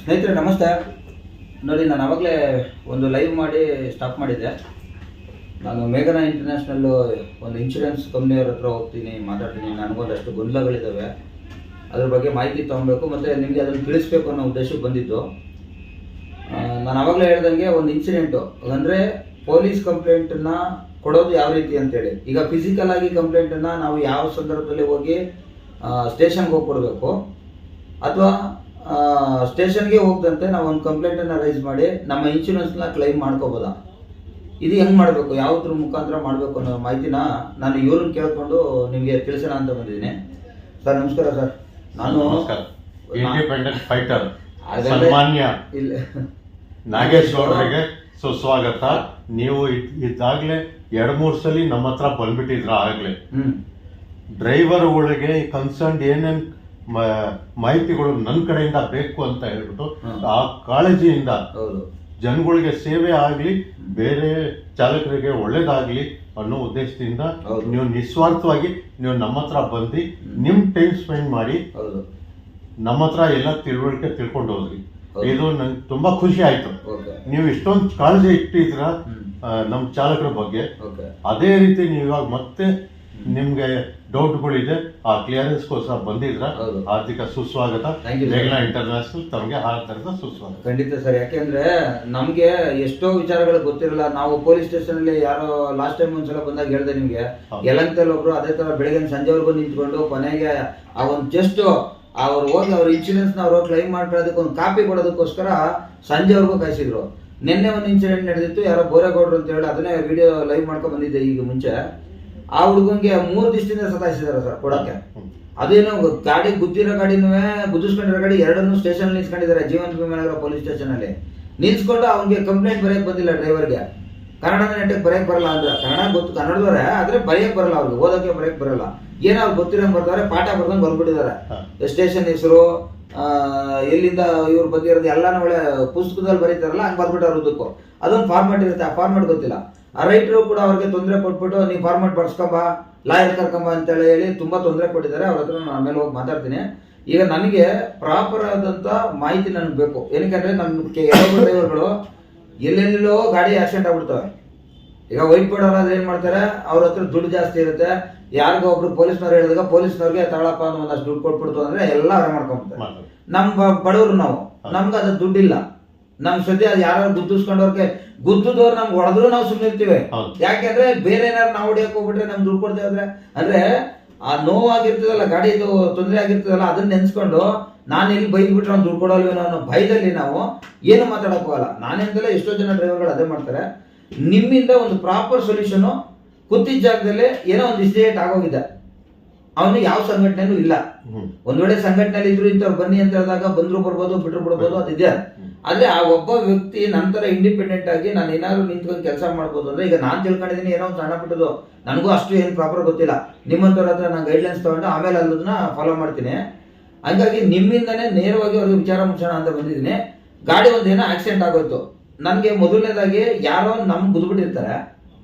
ಸ್ನೇಹಿತರೆ ನಮಸ್ತೆ. ನೋಡಿ, ನಾನು ಆವಾಗಲೇ ಒಂದು ಲೈವ್ ಮಾಡಿ ಸ್ಟಾಪ್ ಮಾಡಿದ್ದೆ. ನಾನು ಮೇಘನಾ ಇಂಟರ್ನ್ಯಾಷನಲ್ಲು ಒಂದು ಇನ್ಶೂರೆನ್ಸ್ ಕಂಪ್ನಿಯವ್ರ ಹತ್ರ ಹೋಗ್ತೀನಿ, ಮಾತಾಡ್ತೀನಿ. ನನಗೊಂದಷ್ಟು ಗೊಂದಲಗಳಿದ್ದಾವೆ, ಅದ್ರ ಬಗ್ಗೆ ಮಾಹಿತಿ ತೊಗೊಬೇಕು ಮತ್ತು ನಿಮಗೆ ಅದನ್ನು ತಿಳಿಸ್ಬೇಕು ಅನ್ನೋ ಉದ್ದೇಶಕ್ಕೆ ಬಂದಿದ್ದು. ನಾನು ಆವಾಗಲೇ ಹೇಳ್ದಂಗೆ ಒಂದು ಇನ್ಸಿಡೆಂಟು ಅಂದರೆ ಪೊಲೀಸ್ ಕಂಪ್ಲೇಂಟನ್ನು ಕೊಡೋದು ಯಾವ ರೀತಿ ಅಂತೇಳಿ. ಈಗ ಫಿಸಿಕಲ್ ಆಗಿ ಕಂಪ್ಲೇಂಟನ್ನು ನಾವು ಯಾವ ಸಂದರ್ಭದಲ್ಲಿ ಹೋಗಿ ಸ್ಟೇಷನ್ಗೆ ಹೋಗಿ ಕೊಡಬೇಕು, ಅಥವಾ ಸ್ಟೇಷನ್ಗೆ ಹೋಗದಂತೆ ನಾವು ಒಂದು ಕಂಪ್ಲೇಂಟನ್ನು ರೈಸ್ ಮಾಡಿ ನಮ್ಮ ಇನ್ಶೂರೆನ್ಸ್ನ ಕ್ಲೈಮ್ ಮಾಡ್ಕೋಬೋದಾ, ಇದು ಹೆಂಗೆ ಮಾಡಬೇಕು, ಯಾವುದ್ರ ಮುಖಾಂತರ ಮಾಡಬೇಕು ಅನ್ನೋ ಮಾಹಿತಿನ ನಾನು ಇವ್ರನ್ನ ಕೇಳಿಕೊಂಡು ನಿಮಗೆ ತಿಳಿಸೋಣ ಅಂತ ಬಂದಿದ್ದೀನಿ. ಸರ್ ನಮಸ್ಕಾರ. ಸರ್ ನಾನು ಇಂಡಿಪೆಂಡೆಂಟ್ ಫೈಟರ್ ಸನ್ಮಾನ್ಯ ನಾಗೇಶ್ ಅವರಿಗೆ ಸುಸ್ವಾಗತ. ನೀವು ಇದಾಗಲೇ 2-3 ಸಲ ನಮ್ಮ ಹತ್ರ ಬಂದ್ಬಿಟ್ಟಿದ್ರ. ಆಗಲೇ ಡ್ರೈವರ್ಗಳಿಗೆ ಕನ್ಸರ್ನ್ ಏನೇನು ಮಾಹಿತಿಗಳು ನನ್ನ ಕಡೆಯಿಂದ ಬೇಕು ಅಂತ ಹೇಳ್ಬಿಟ್ಟು ಆ ಕಾಳಜಿಯಿಂದ ಜನಗಳಿಗೆ ಸೇವೆ ಆಗಲಿ, ಬೇರೆ ಚಾಲಕರಿಗೆ ಒಳ್ಳೇದಾಗ್ಲಿ ಅನ್ನೋ ಉದ್ದೇಶದಿಂದ ನೀವು ನಿಸ್ವಾರ್ಥವಾಗಿ ನೀವು ನಮ್ಮ ಹತ್ರ ಬಂದು ನಿಮ್ ಟೈಮ್ ಸ್ಪೆಂಡ್ ಮಾಡಿ ನಮ್ಮ ಹತ್ರ ಎಲ್ಲ ತಿಳುವಳಿಕೆ ತಿಳ್ಕೊಂಡು ಹೋದ್ರಿ. ಇದು ನಂಗೆ ತುಂಬಾ ಖುಷಿ ಆಯ್ತು. ನೀವು ಇಷ್ಟೊಂದು ಕಾಳಜಿ ಇಟ್ಟಿದ್ರ ನಮ್ಮ ಚಾಲಕರ ಬಗ್ಗೆ. ಅದೇ ರೀತಿ ನೀವು ಇವಾಗ ಮತ್ತೆ ನಿಮ್ಗೆ ಡೌಟ್ಗಳಿದೆ, ಆ ಕ್ಲಿಯರೆನ್ಸ್ಗೋಸ್ಕರ ಬಂದಿದ್ರ. ಆರ್ಥಿಕ ಸುಸ್ವಾಗತ. ಮೇಘನಾ ಇಂಟರ್ನ್ಯಾಷನಲ್ ತಮಗೆ ಹಾರ್ದಿಕ ಸುಸ್ವಾಗತ. ಖಂಡಿತ ಸರ್. ಯಾಕೆಂದ್ರೆ ನಮ್ಗೆ ಎಷ್ಟೋ ವಿಚಾರಗಳು ಗೊತ್ತಿರಲ್ಲ. ನಾವು ಪೊಲೀಸ್ ಸ್ಟೇಷನ್ ಅಲ್ಲಿ ಯಾರೋ ಲಾಸ್ಟ್ ಟೈಮ್ ಒಂದ್ಸಲ ಬಂದಾಗ ಹೇಳ್ದೆ ನಿಮ್ಗೆ, ಯಲಂಕದಲ್ಲಿ ಒಬ್ರು ಅದೇ ತರ ಬೆಳಗ್ಗೆ ಸಂಜೆವರೆಗೂ ನಿಂತ್ಕೊಂಡು ಕೊನೆಗೆ ಆ ಒಂದು ಜಸ್ಟ್ ಅವ್ರು ಹೋಗಿ ಅವ್ರ ಇನ್ಶೂರೆನ್ಸ್ ಅವ್ರು ಕ್ಲೈಮ್ ಮಾಡ್ಕೊಳ್ಳೋದಕ್ಕೆ ಒಂದು ಕಾಪಿ ಕೊಡೋದಕ್ಕೋಸ್ಕರ ಸಂಜೆವರೆಗೂ ಕಾಯಿಸಿದ್ರು. ನಿನ್ನೆ ಒಂದು ಇನ್ಸಿಡೆಂಟ್ ನಡೆದಿತ್ತು, ಯಾರೋ ಬೋರೇಗೌಡರು ಅಂತ ಹೇಳಿ, ಅದನ್ನೇ ವಿಡಿಯೋ ಲೈವ್ ಮಾಡ್ಕೊಂಡು ಬಂದಿದ್ದೆ ಈಗ ಮುಂಚೆ. ಆ ಹುಡುಗಂಗೆ 3 ದಿವಸದಿಂದ ಸತಾಯಿಸಿದಾರೆ ಸರ್ ಕೊಡಕ್ಕೆ. ಅದೇನೋ ಗಾಡಿ ಗುದ್ದಿರೋ ಗಾಡಿನೂ ಗುದ್ದಿಸ್ಕೊಂಡಿರೋ ಗಾಡಿ ಎರಡನ್ನೂ station ನಿಲ್ಸ್ಕೊಂಡಿದ್ದಾರೆ. Jeevan Bhimanagara police station ಅಲ್ಲಿ ನಿಲ್ಸ್ಕೊಂಡು ಅವ್ನಿಗೆ ಕಂಪ್ಲೇಂಟ್ ಬರೆಯಕ್ ಬಂದಿಲ್ಲ ಡ್ರೈವರ್ಗೆ. ಕನ್ನಡ ನೆಟ್ಟಕ್ಕೆ ಬರೆಯಕ್ ಬರಲ್ಲ ಅಂದ್ರೆ, ಕನ್ನಡ ಗೊತ್ತು ಕನ್ನಡದವರೇ, ಆದ್ರೆ ಬರೆಯಕ್ ಬರಲ್ಲ ಅವ್ರಿಗೆ, ಓದಕ್ಕೆ ಬರೆಯಕ್ ಬರಲ್ಲ. ಏನೋ ಅವ್ರು ಗೊತ್ತಿರಂಗ್ ಬರ್ತಾರೆ, ಪಾಠ ಬರ್ದಂಗೆ ಬರ್ಬಿಟ್ಟಿದ್ದಾರೆ. ಸ್ಟೇಷನ್ ಹೆಸರು, ಎಲ್ಲಿಂದ ಇವ್ರು ಬಂದಿರೋದು ಎಲ್ಲಾನು ಒಳ್ಳೆ ಪುಸ್ತಕದಲ್ಲಿ ಬರೀತಾರಲ್ಲ ಹಂಗೆ ಬರ್ಬಿಟ್ಟಾರ ಉದ್ದಕ್ಕೂ. ಅದೊಂದು ಫಾರ್ಮೆಟ್ ಇರುತ್ತೆ, ಆ ಫಾರ್ಮೆಟ್ ಗೊತ್ತಿಲ್ಲ. ಆ ರೈತರು ಕೂಡ ಅವ್ರಿಗೆ ತೊಂದರೆ ಕೊಟ್ಬಿಟ್ಟು ನೀವು ಫಾರ್ಮೆಟ್ ಬರ್ಸ್ಕೊಂಬ, ಲಾಯರ್ ಕರ್ಕೊಂಬ ಅಂತೇಳಿ ಹೇಳಿ ತುಂಬಾ ತೊಂದರೆ ಕೊಟ್ಟಿದ್ದಾರೆ. ಅವ್ರ ಹತ್ರ ನಾನು ಆಮೇಲೆ ಹೋಗಿ ಮಾತಾಡ್ತೀನಿ. ಈಗ ನನಗೆ ಪ್ರಾಪರ್ ಆದಂತ ಮಾಹಿತಿ ನನಗೆ ಬೇಕು. ಏನಕ್ಕೆ ನಮ್ಮ ಕೆಲವು ಡ್ರೈವರ್ಗಳು ಎಲ್ಲೆಲ್ಲೋ ಗಾಡಿ ಆಕ್ಸಿಡೆಂಟ್ ಆಗ್ಬಿಡ್ತವೆ. ಈಗ ವೈಟ್ ಬೋರ್ಡ್ ಅವ್ರಾದ್ರೆ ಏನ್ ಮಾಡ್ತಾರೆ, ಅವ್ರ ಹತ್ರ ದುಡ್ಡು ಜಾಸ್ತಿ ಇರುತ್ತೆ. ಯಾರಿಗೋ ಒಬ್ರು ಪೊಲೀಸ್ನವ್ರು ಹೇಳಿದಾಗ ಪೊಲೀಸ್ನವ್ರಿಗೆ ತಗೊಳಪ್ಪ ಅನ್ನೋ ಒಂದಷ್ಟು ದುಡ್ಡು ಕೊಟ್ಬಿಡ್ತು ಅಂದ್ರೆ ಎಲ್ಲ ಅವರೇ ಮಾಡ್ಕೊಂಡ್ಬಿಡ್ತಾರೆ. ನಮ್ ಬಡವರು ನಾವು, ನಮ್ಗೆ ಅದು ದುಡ್ಡಿಲ್ಲ. ನಮ್ ಸದ್ಯ ಅದು ಯಾರು ಗುದ್ದಿಸ್ಕೊಂಡವ್ರಿಗೆ ಗುದ್ದದವ್ರು ನಮ್ಗೆ ಹೊಡೆದ್ರು ನಾವು ಸುಮ್ಮನೆ ಇರ್ತೀವಿ. ಯಾಕೆಂದ್ರೆ ಬೇರೆ ಏನಾರು ನಾವು ಹೊಡಿಯಕ್ ಹೋಗ್ಬಿಟ್ರೆ ನಮ್ಗೆ ದುಡ್ಡು ಕೊಡ್ತೇವೆ ಅಂದ್ರೆ ಆ ನೋವಾಗಿರ್ತದಲ್ಲ, ಗಾಡಿದು ತೊಂದರೆ ಆಗಿರ್ತದಲ್ಲ, ಅದನ್ನ ನೆನ್ಸ್ಕೊಂಡು ನಾನು ಎಲ್ಲಿ ಬೈದ್ಬಿಟ್ರೆ ಅವ್ನು ದುಡ್ಡು ಕೊಡಲ್ವೇನೋ ಅನ್ನೋ ಭಯದಲ್ಲಿ ನಾವು ಏನು ಮಾತಾಡಕ್ ಹೋಗಲ್ಲ. ನಾನೆಂದಲ್ಲ, ಎಷ್ಟೋ ಜನ ಡ್ರೈವರ್ಗಳು ಅದೇ ಮಾಡ್ತಾರೆ. ನಿಮ್ಮಿಂದ ಒಂದು ಪ್ರಾಪರ್ ಸೊಲ್ಯೂಷನ್, ಕೂತಿದ್ದ ಜಾಗದಲ್ಲಿ ಏನೋ ಒಂದು ಇನ್ಸಿಡೆಂಟ್ ಆಗೋಗಿದೆ, ಅವನು ಯಾವ ಸಂಘಟನೆನೂ ಇಲ್ಲ. ಒಂದ್ ವೇಳೆ ಸಂಘಟನೆಯಲ್ಲಿ ಇದ್ರು ಇಂಥವ್ರು ಬನ್ನಿ ಅಂತ ಹೇಳಿದಾಗ ಬಂದ್ರು ಬರ್ಬೋದು, ಬಿಟ್ರು ಬಿಡ್ಬೋದು, ಅದಿದೆ. ಆದ್ರೆ ಆ ಒಬ್ಬ ವ್ಯಕ್ತಿ ನಂತರ ಇಂಡಿಪೆಂಡೆಂಟ್ ಆಗಿ ನಾನು ಏನಾದ್ರು ನಿಂತ್ಕೊಂಡು ಕೆಲಸ ಮಾಡ್ಬೋದು ಅಂದ್ರೆ, ಈಗ ನಾನ್ ತಿಳ್ಕೊಂಡಿದ್ದೀನಿ ಏನೋ ಒಂದು ಸಣ್ಣ ಪುಟ್ಟದು, ನನಗೂ ಅಷ್ಟು ಏನು ಪ್ರಾಪರ್ ಗೊತ್ತಿಲ್ಲ. ನಿಮ್ಮಂತವ್ರ ಹತ್ರ ನಾನು ಗೈಡ್ಲೈನ್ಸ್ ತಗೊಂಡು ಆಮೇಲೆ ಅದನ್ನ ಫಾಲೋ ಮಾಡ್ತೀನಿ. ಹಂಗಾಗಿ ನಿಮ್ಮಿಂದನೇ ನೇರವಾಗಿ ಅವ್ರಿಗೆ ವಿಚಾರ ಮುಚ್ಚೋಣ ಅಂತ ಬಂದಿದ್ದೀನಿ. ಗಾಡಿ ಒಂದೇನೋ ಆಕ್ಸಿಡೆಂಟ್ ಆಗೋಯ್ತು. ನನ್ಗೆ ಮೊದಲನೇದಾಗಿ ಯಾರೋ ನಮ್ಗೆ ಗುದ್ಬಿಟ್ಟಿರ್ತಾರೆ,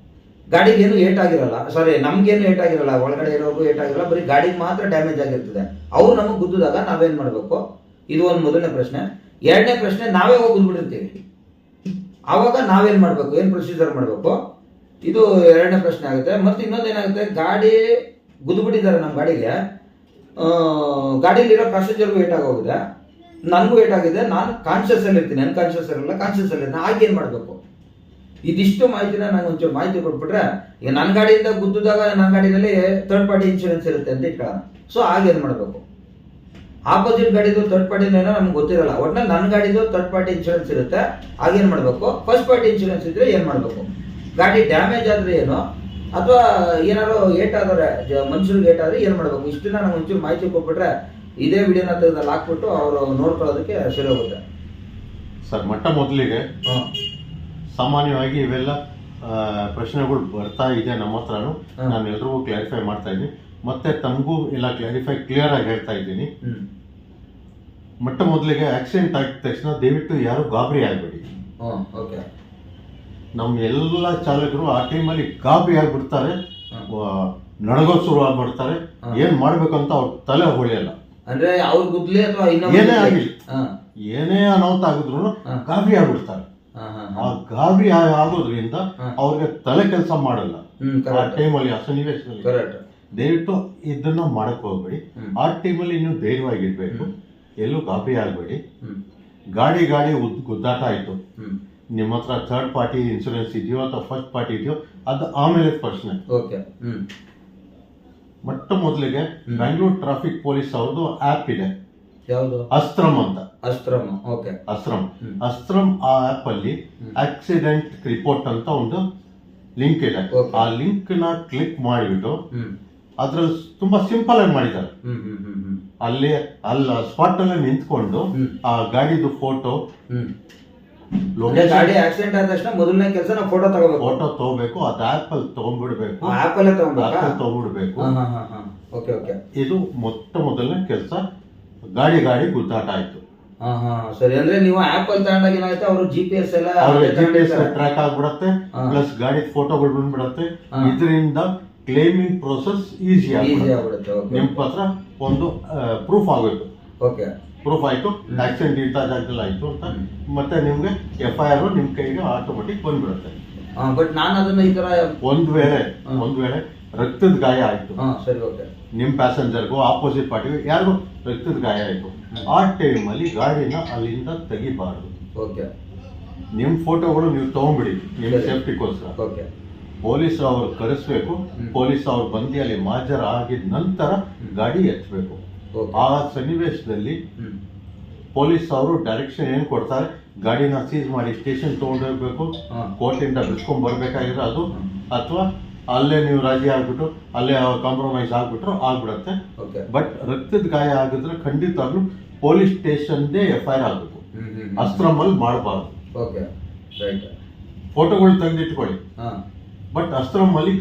ಗಾಡಿಗೆ ಏನು ಏಟ್ ಆಗಿರಲ್ಲ, ಸಾರಿ ನಮ್ಗೇನು ಏಟ್ ಆಗಿರಲ್ಲ, ಒಳಗಡೆ ಇರೋರ್ಗೂ ಏಟ್ ಆಗಿರಲ್ಲ, ಬರೀ ಗಾಡಿಗೆ ಮಾತ್ರ ಡ್ಯಾಮೇಜ್ ಆಗಿರ್ತದೆ. ಅವ್ರು ನಮಗೆ ಗುದ್ದಿದಾಗ ನಾವೇನ್ ಮಾಡ್ಬೇಕು, ಇದು ಒಂದು ಮೊದಲನೇ ಪ್ರಶ್ನೆ. ಎರಡನೇ ಪ್ರಶ್ನೆ, ನಾವೇ ಹೋಗಿ ಗುದ್ಬಿಟ್ಟಿರ್ತೀವಿ, ಆವಾಗ ನಾವೇನ್ ಮಾಡ್ಬೇಕು, ಏನ್ ಪ್ರೊಸೀಜರ್ ಮಾಡ್ಬೇಕು, ಇದು ಎರಡನೇ ಪ್ರಶ್ನೆ ಆಗುತ್ತೆ. ಮತ್ತೆ ಇನ್ನೊಂದೇನಾಗುತ್ತೆ, ಗಾಡಿ ಗುದ್ಬಿಟ್ಟಿದ್ದಾರೆ ನಮ್ಮ ಗಾಡಿಗೆ, ಗಾಡಿಲಿರೋ ಪ್ಯಾಸೆಂಜರ್ಗೂ ಏಟ್ ಆಗೋಗಿದೆ, ನನಗೂ ಏಟ್ ಆಗಿದೆ, ನಾನು ಕಾನ್ಶಿಯಸ್ ಅಲ್ಲಿ ಇರ್ತೀನಿ, ಅನ್ಕಾನ್ಶಿಯಸ್ ಇರಲ್ಲ, ಕಾನ್ಶಿಯಸ್ ಅಲ್ಲಿ ಇರ್ತೀನಿ. ಆಗೇನ್ ಮಾಡ್ಬೇಕು, ಇದಿಷ್ಟು ಮಾಹಿತಿನ ನಂಗೆ ಒಂಚೂರು ಮಾಹಿತಿ ಕೊಟ್ಬಿಟ್ರೆ, ಈಗ ನನ್ನ ಗಾಡಿಯಿಂದ ಗುದ್ದಿದಾಗ ನನ್ನ ಗಾಡಿನಲ್ಲಿ ಥರ್ಡ್ ಪಾರ್ಟಿ ಇನ್ಶೂರೆನ್ಸ್ ಇರುತ್ತೆ ಅಂತ ಇಟ್ಕೊಳ್ಳೋಣ. ಸೊ ಆಗೇನ್ ಮಾಡ್ಬೇಕು, ಆಪೋಸಿಟ್ ಗಾಡಿದು ಥರ್ಡ್ ಪಾರ್ಟಿನೇನೋ ನಮ್ಗೆ ಗೊತ್ತಿರಲ್ಲ, ಒಟ್ನಲ್ಲಿ ನನ್ನ ಗಾಡಿದು ಥರ್ಡ್ ಪಾರ್ಟಿ ಇನ್ಶೂರೆನ್ಸ್ ಇರುತ್ತೆ, ಆಗೇನ್ ಮಾಡ್ಬೇಕು. ಫಸ್ಟ್ ಪಾರ್ಟಿ ಇನ್ಶೂರೆನ್ಸ್ ಇದ್ರೆ ಏನ್ ಮಾಡ್ಬೇಕು, ಗಾಡಿ ಡ್ಯಾಮೇಜ್ ಆದ್ರೆ ಏನು, ಅಥವಾ ಏನಾದ್ರು ಏಟ್ ಆದ್ರೆ ಮನುಷ್ಯರಿಗೆ ಏಟ್ ಆದ್ರೆ ಏನ್ ಮಾಡ್ಬೇಕು, ಇಷ್ಟನ್ನ ನಂಗೆ ಒಂಚೂರು ಮಾಹಿತಿ ಕೊಟ್ಬಿಟ್ರೆ ಇದೇ ವಿಡಿಯೋನ ತೆಗೆದಲ್ಲಿ ಹಾಕ್ಬಿಟ್ಟು ಅವರು ನೋಡ್ಕೊಳ್ಳೋದಕ್ಕೆ ಸರಿ ಹೋಗುತ್ತೆ ಸರ್. ಮೊಟ್ಟ ಮೊದಲಿಗೆ ಸಾಮಾನ್ಯವಾಗಿ ಇವೆಲ್ಲ ಪ್ರಶ್ನೆಗಳು ಬರ್ತಾ ಇದೆ ನಮ್ಮ ಹತ್ರನು, ನಾನು ಎಲ್ರಿಗೂ ಕ್ಲಾರಿಫೈ ಮಾಡ್ತಾ ಇದ್ದೀನಿ, ಮತ್ತೆ ತಮಗೂ ಎಲ್ಲ ಕ್ಲಿಯರ್ ಆಗಿ ಹೇಳ್ತಾ ಇದ್ದೀನಿ. ಮೊಟ್ಟ ಮೊದಲಿಗೆ ಆಕ್ಸಿಡೆಂಟ್ ಆಗಿದ ತಕ್ಷಣ ದಯವಿಟ್ಟು ಯಾರು ಗಾಬರಿ ಆಗಬೇಡಿ. ನಮ್ಮ ಎಲ್ಲ ಚಾಲಕರು ಆ ಟೈಮಲ್ಲಿ ಗಾಬರಿ ಆಗ್ಬಿಡ್ತಾರೆ, ನಡಗೋ ಶುರು ಆಗ್ಬಿಡ್ತಾರೆ. ಏನ್ ಮಾಡ್ಬೇಕಂತ ಅವ್ರ ತಲೆ ಹೊಳೆಯಲ್ಲ. ಅಂದ್ರೆ ಅವ್ರ ಗುದ್ಲಿ ಅಥವಾ ಏನೇ ಆಗಿಲ್ಲ, ಏನೇ ಅನಾಹುತ ಆಗಿದ್ರು ಗಾಬರಿ ಆಗ್ಬಿಡ್ತಾರೆ. ಆ ಗಾಬರಿ ಆಗೋದ್ರಿಂದ ಅವ್ರಿಗೆ ತಲೆ ಕೆಲಸ ಮಾಡಲ್ಲ ಆ ಟೈಮಲ್ಲಿ, ಆ ಸನ್ನಿವೇಶದಲ್ಲಿ. ದಯವಿಟ್ಟು ಇದನ್ನ ಮಾಡಕ್ ಹೋಗ್ಬೇಡಿ. ಆ ಟೈಮಲ್ಲಿ ನೀವು ಧೈರ್ಯವಾಗಿರ್ಬೇಕು, ಎಲ್ಲೂ ಗಾಬರಿ ಆಗ್ಬೇಡಿ. ಗಾಡಿ ಗುದ್ದಾಟ ಆಯ್ತು, ನಿಮ್ಮ ಹತ್ರ ಥರ್ಡ್ ಪಾರ್ಟಿ ಇನ್ಶೂರೆನ್ಸ್ ಇದೆಯೋ ಅಥವಾ ಫಸ್ಟ್ ಪಾರ್ಟಿ ಇದೆಯೋ ಅದು ಆಮೇಲೆ ಪ್ರಶ್ನೆ. ಮೊಟ್ಟ ಮೊದಲಿಗೆ ಬ್ಯಾಂಗ್ಳೂರ್ ಟ್ರಾಫಿಕ್ ಪೊಲೀಸ್ ಅವ್ರದ್ದು ಆಪ್ ಇದೆ, ಯಾವುದು? ಅಸ್ತ್ರಮ್ ಅಂತ. ಅಸ್ತ್ರಮ್ ಆ ಆಪ್ ಅಲ್ಲಿ ಆಕ್ಸಿಡೆಂಟ್ ರಿಪೋರ್ಟ್ ಅಂತ ಒಂದು ಲಿಂಕ್ ಇದೆ. ಆ ಲಿಂಕ್ ನ ಕ್ಲಿಕ್ ಮಾಡಿಬಿಟ್ಟು ಅದ್ರಲ್ಲಿ ತುಂಬಾ ಸಿಂಪಲ್ ಆಗಿ ಮಾಡಿದ್ದಾರೆ. ಅಲ್ಲಿ ಸ್ಪಾಟ್ ಅಲ್ಲೇ ನಿಂತ್ಕೊಂಡು ಆ ಗಾಡಿದು ಫೋಟೋ, ಗಾಡಿ ಆಕ್ಸಿಡೆಂಟ್ ಆದ ತಕ್ಷಣ ಮೊದಲನೇ ಕೆಲಸ ನಾವು ಫೋಟೋ ತಗೋಬೇಕು. ಅದು ಆಪ್ ಅಲ್ಲಿ ತಗೊಂಡ್ಬಿಡ್ಬೇಕು. ಇದು ಮೊಟ್ಟ ಮೊದಲನೇ ಕೆಲಸ. ಗಾಡಿ ಗುದ್ದಾಟ ಆಯ್ತು. ಸರಿ, ಅಂದ್ರೆ ನೀವು ಆಪ್ ಅಲ್ಲಿ ತಗೊಂಡಾಗ ಏನಾಗುತ್ತೆ, ಅವರು GPS ಎಲ್ಲ ಟ್ರ್ಯಾಕ್ ಆಗ್ಬಿಡತ್ತೆ, ಪ್ಲಸ್ ಗಾಡಿ ಫೋಟೋಗಳು ಬಂದ್ಬಿಡತ್ತೆ. ಇದರಿಂದ ಕ್ಲೇಮಿಂಗ್ ಪ್ರೋಸೆಸ್ ಈಸಿ ಆಗ್ಬಿಡುತ್ತೆ. ನಿಮ್ ಹತ್ರ ಒಂದು ಪ್ರೂಫ್ ಆಗ್ಬೇಕು. ಪ್ರೂಫ್ ಆಯ್ತು, ಆಕ್ಸಿಡೆಂಟ್ ಇಂಥ ಜಾಗದಲ್ಲಿ ಆಯ್ತು ಅಂತ, ಮತ್ತೆ ನಿಮ್ಗೆ FIR ನಿಮ್ ಕೈಗೆ ಆಟೋಮೆಟಿಕ್ ಬಂದ್ಬಿಡುತ್ತೆ. ಬಟ್ ನಾನು ಅದನ್ನ ಈ ತರ ಒಂದ್ ವೇಳೆ ರಕ್ತದ ಗಾಯ ಆಯ್ತು, ನಿಮ್ ಪ್ಯಾಸೆಂಜರ್ಗೂ ಆಪೋಸಿಟ್ ಪಾರ್ಟಿಗೂ ಯಾರಿಗೂ ರಕ್ತದ ಗಾಯ ಆಯ್ತು, ಆ ಟೈಮಲ್ಲಿ ಗಾಡಿನ ಅಲ್ಲಿಂದ ತೆಗಿಬಾರ್ದು. ನಿಮ್ ಫೋಟೋಗಳು ನೀವು ತಗೊಂಡ್ಬಿಡಿ ನಿಮ್ ಸೇಫ್ಟಿಗೋಸ್ಕರ. ಪೊಲೀಸ್ ಅವ್ರು ಕರೆಸ್ಬೇಕು, ಪೊಲೀಸ್ ಅವ್ರು ಬಂದು ಅಲ್ಲಿ ಹಾಜರ ಆಗಿದ ನಂತರ ಗಾಡಿ ಎತ್ತಬೇಕು. ಆ ಸನ್ನಿವೇಶದಲ್ಲಿ ಪೊಲೀಸ್ ಅವರು ಡೈರೆಕ್ಷನ್ ಏನ್ ಕೊಡ್ತಾರೆ, ಗಾಡಿನ ಸೀಸ್ ಮಾಡಿ ಸ್ಟೇಷನ್ ತಗೊಂಡೋಗ್ಬೇಕು, ಕೋರ್ಟಿಂದ ಬಿಡ್ಸ್ಕೊಂಡ್ ಬರ್ಬೇಕಾಗಿರೋ ಅದು, ಅಥವಾ ಅಲ್ಲೇ ನೀವು ರಾಜಿ ಆಗ್ಬಿಟ್ಟು ಅಲ್ಲೇ ಕಾಂಪ್ರಮೈಸ್ ಆಗ್ಬಿಟ್ರು ಆಗ್ಬಿಡತ್ತೆ. ಬಟ್ ರಕ್ತದ ಗಾಯ ಆಗಿದ್ರೆ ಖಂಡಿತವಾಗ್ಲೂ ಪೊಲೀಸ್ ಸ್ಟೇಷನ್ದೇ FIR ಆಗ್ಬೇಕು. ಅಸ್ತ್ರಮಲ್ಲಿ ಮಾಡಬಾರ್ದು. ಫೋಟೋಗಳು ತೆಗೆದಿಟ್ಕೊಳ್ಳಿ, ಬಟ್ ಅಸ್ತ್ರಮಲ್ಲಿ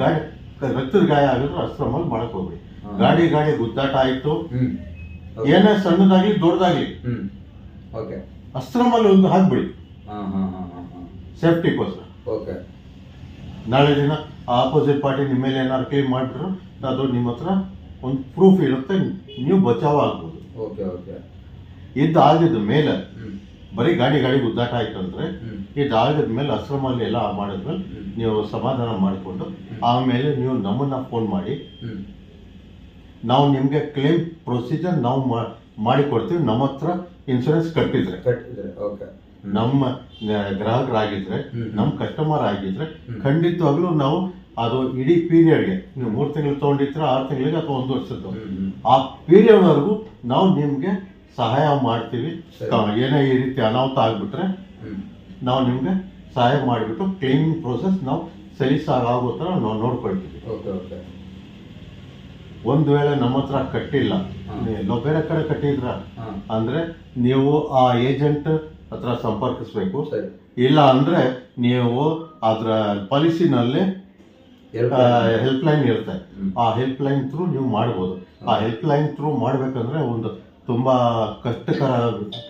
ರಕ್ತದ ಗಾಯ ಆಗಿದ್ರೆ ಅಸ್ತ್ರಮಲ್ಲಿ ಮಾಡಕ್ ಹೋಗ್ಬೇಡಿ. ಗಾಡಿ ಗುದ್ದಾಟ ಆಯ್ತು, ಏನೇ ಸಣ್ಣದಾಗ್ಲಿ ದೊಡ್ಡದಾಗ್ಲಿ ಅಸ್ತ್ರಮಲ್ಲಿ ಒಂದು ಹಾಕ್ಬಿಡಿ ಸೇಫ್ಟಿಗೋಸ್ಕರ. ನಾಳೆ ದಿನ ಆಪೋಸಿಟ್ ಪಾರ್ಟಿ ನಿಮ್ಮ ಮೇಲೆ ಏನಾದ್ರು ಕ್ಲೇಮ್ ಮಾಡಿದ್ರು ಅದು ನಿಮ್ಮ ಹತ್ರ ಒಂದು ಪ್ರೂಫ್ ಇರುತ್ತೆ, ನೀವು ಬಚಾವ್ ಆಗ್ಬೋದು. ಇದಾಗಿದ ಮೇಲೆ ಬರೀ ಗಾಡಿ ಗುದ್ದಾಟ ಆಯ್ತು ಅಂದ್ರೆ, ಇದಾಗಿದ ಮೇಲೆ ಅಸ್ತ್ರಮಲ್ಲಿ ಎಲ್ಲ ಮಾಡಿದ್ಮೇಲೆ ನೀವು ಸಮಾಧಾನ ಮಾಡಿಕೊಂಡು ಆಮೇಲೆ ನೀವು ನಮ್ಮನ್ನ ಫೋನ್ ಮಾಡಿ, ನಾವು ನಿಮ್ಗೆ ಕ್ಲೇಮ್ ಪ್ರೊಸೀಜರ್ ನಾವು ಮಾಡಿಕೊಡ್ತೀವಿ. ನಮ್ಮ ಹತ್ರ ಇನ್ಶೂರೆನ್ಸ್ ಕಟ್ಟಿದ್ರೆ, ನಮ್ಮ ಗ್ರಾಹಕರಾಗಿದ್ರೆ, ನಮ್ಮ ಕಸ್ಟಮರ್ ಆಗಿದ್ರೆ ಖಂಡಿತವಾಗ್ಲೂ ನಾವು ಅದು ಇಡೀ ಪೀರಿಯಡ್ಗೆ, ನೀವು 3 ತಿಂಗಳು ತಗೊಂಡಿದ್ರೆ 6 ತಿಂಗಳಿಗೆ ಅಥವಾ 1 ವರ್ಷದ್ದು, ಆ ಪೀರಿಯಡ್ ವರೆಗೂ ನಾವು ನಿಮ್ಗೆ ಸಹಾಯ ಮಾಡ್ತೀವಿ. ಏನೇ ಈ ರೀತಿ ಅನಾಹುತ ಆಗ್ಬಿಟ್ರೆ ನಾವು ನಿಮ್ಗೆ ಸಹಾಯ ಮಾಡಿಬಿಟ್ಟು ಕ್ಲೇಮಿಂಗ್ ಪ್ರೋಸೆಸ್ ನಾವು ಸಲೀಸಾಗೋ ಥರ ನಾವು ನೋಡ್ಕೊಳ್ತೀವಿ. ಒಂದು ವೇಳೆ ನಮ್ಮ ಹತ್ರ ಕಟ್ಟಿಲ್ಲ, ಎಲ್ಲೋ ಬೇರೆ ಕಡೆ ಕಟ್ಟಿದ್ರ ಅಂದ್ರೆ ನೀವು ಆ ಏಜೆಂಟ್ ಹತ್ರ ಸಂಪರ್ಕಿಸ್ಬೇಕು. ಇಲ್ಲ ಅಂದ್ರೆ ನೀವು ಅದ್ರ ಪಾಲಿಸಿನಲ್ಲಿ ಹೆಲ್ಪ್ ಲೈನ್ ಇರುತ್ತೆ, ಆ ಹೆಲ್ಪ್ ಲೈನ್ ಥ್ರೂ ನೀವು ಮಾಡ್ಬೋದು. ಆ ಹೆಲ್ಪ್ ಲೈನ್ ಥ್ರೂ ಮಾಡ್ಬೇಕಂದ್ರೆ ಒಂದು ತುಂಬಾ ಕಷ್ಟಕರ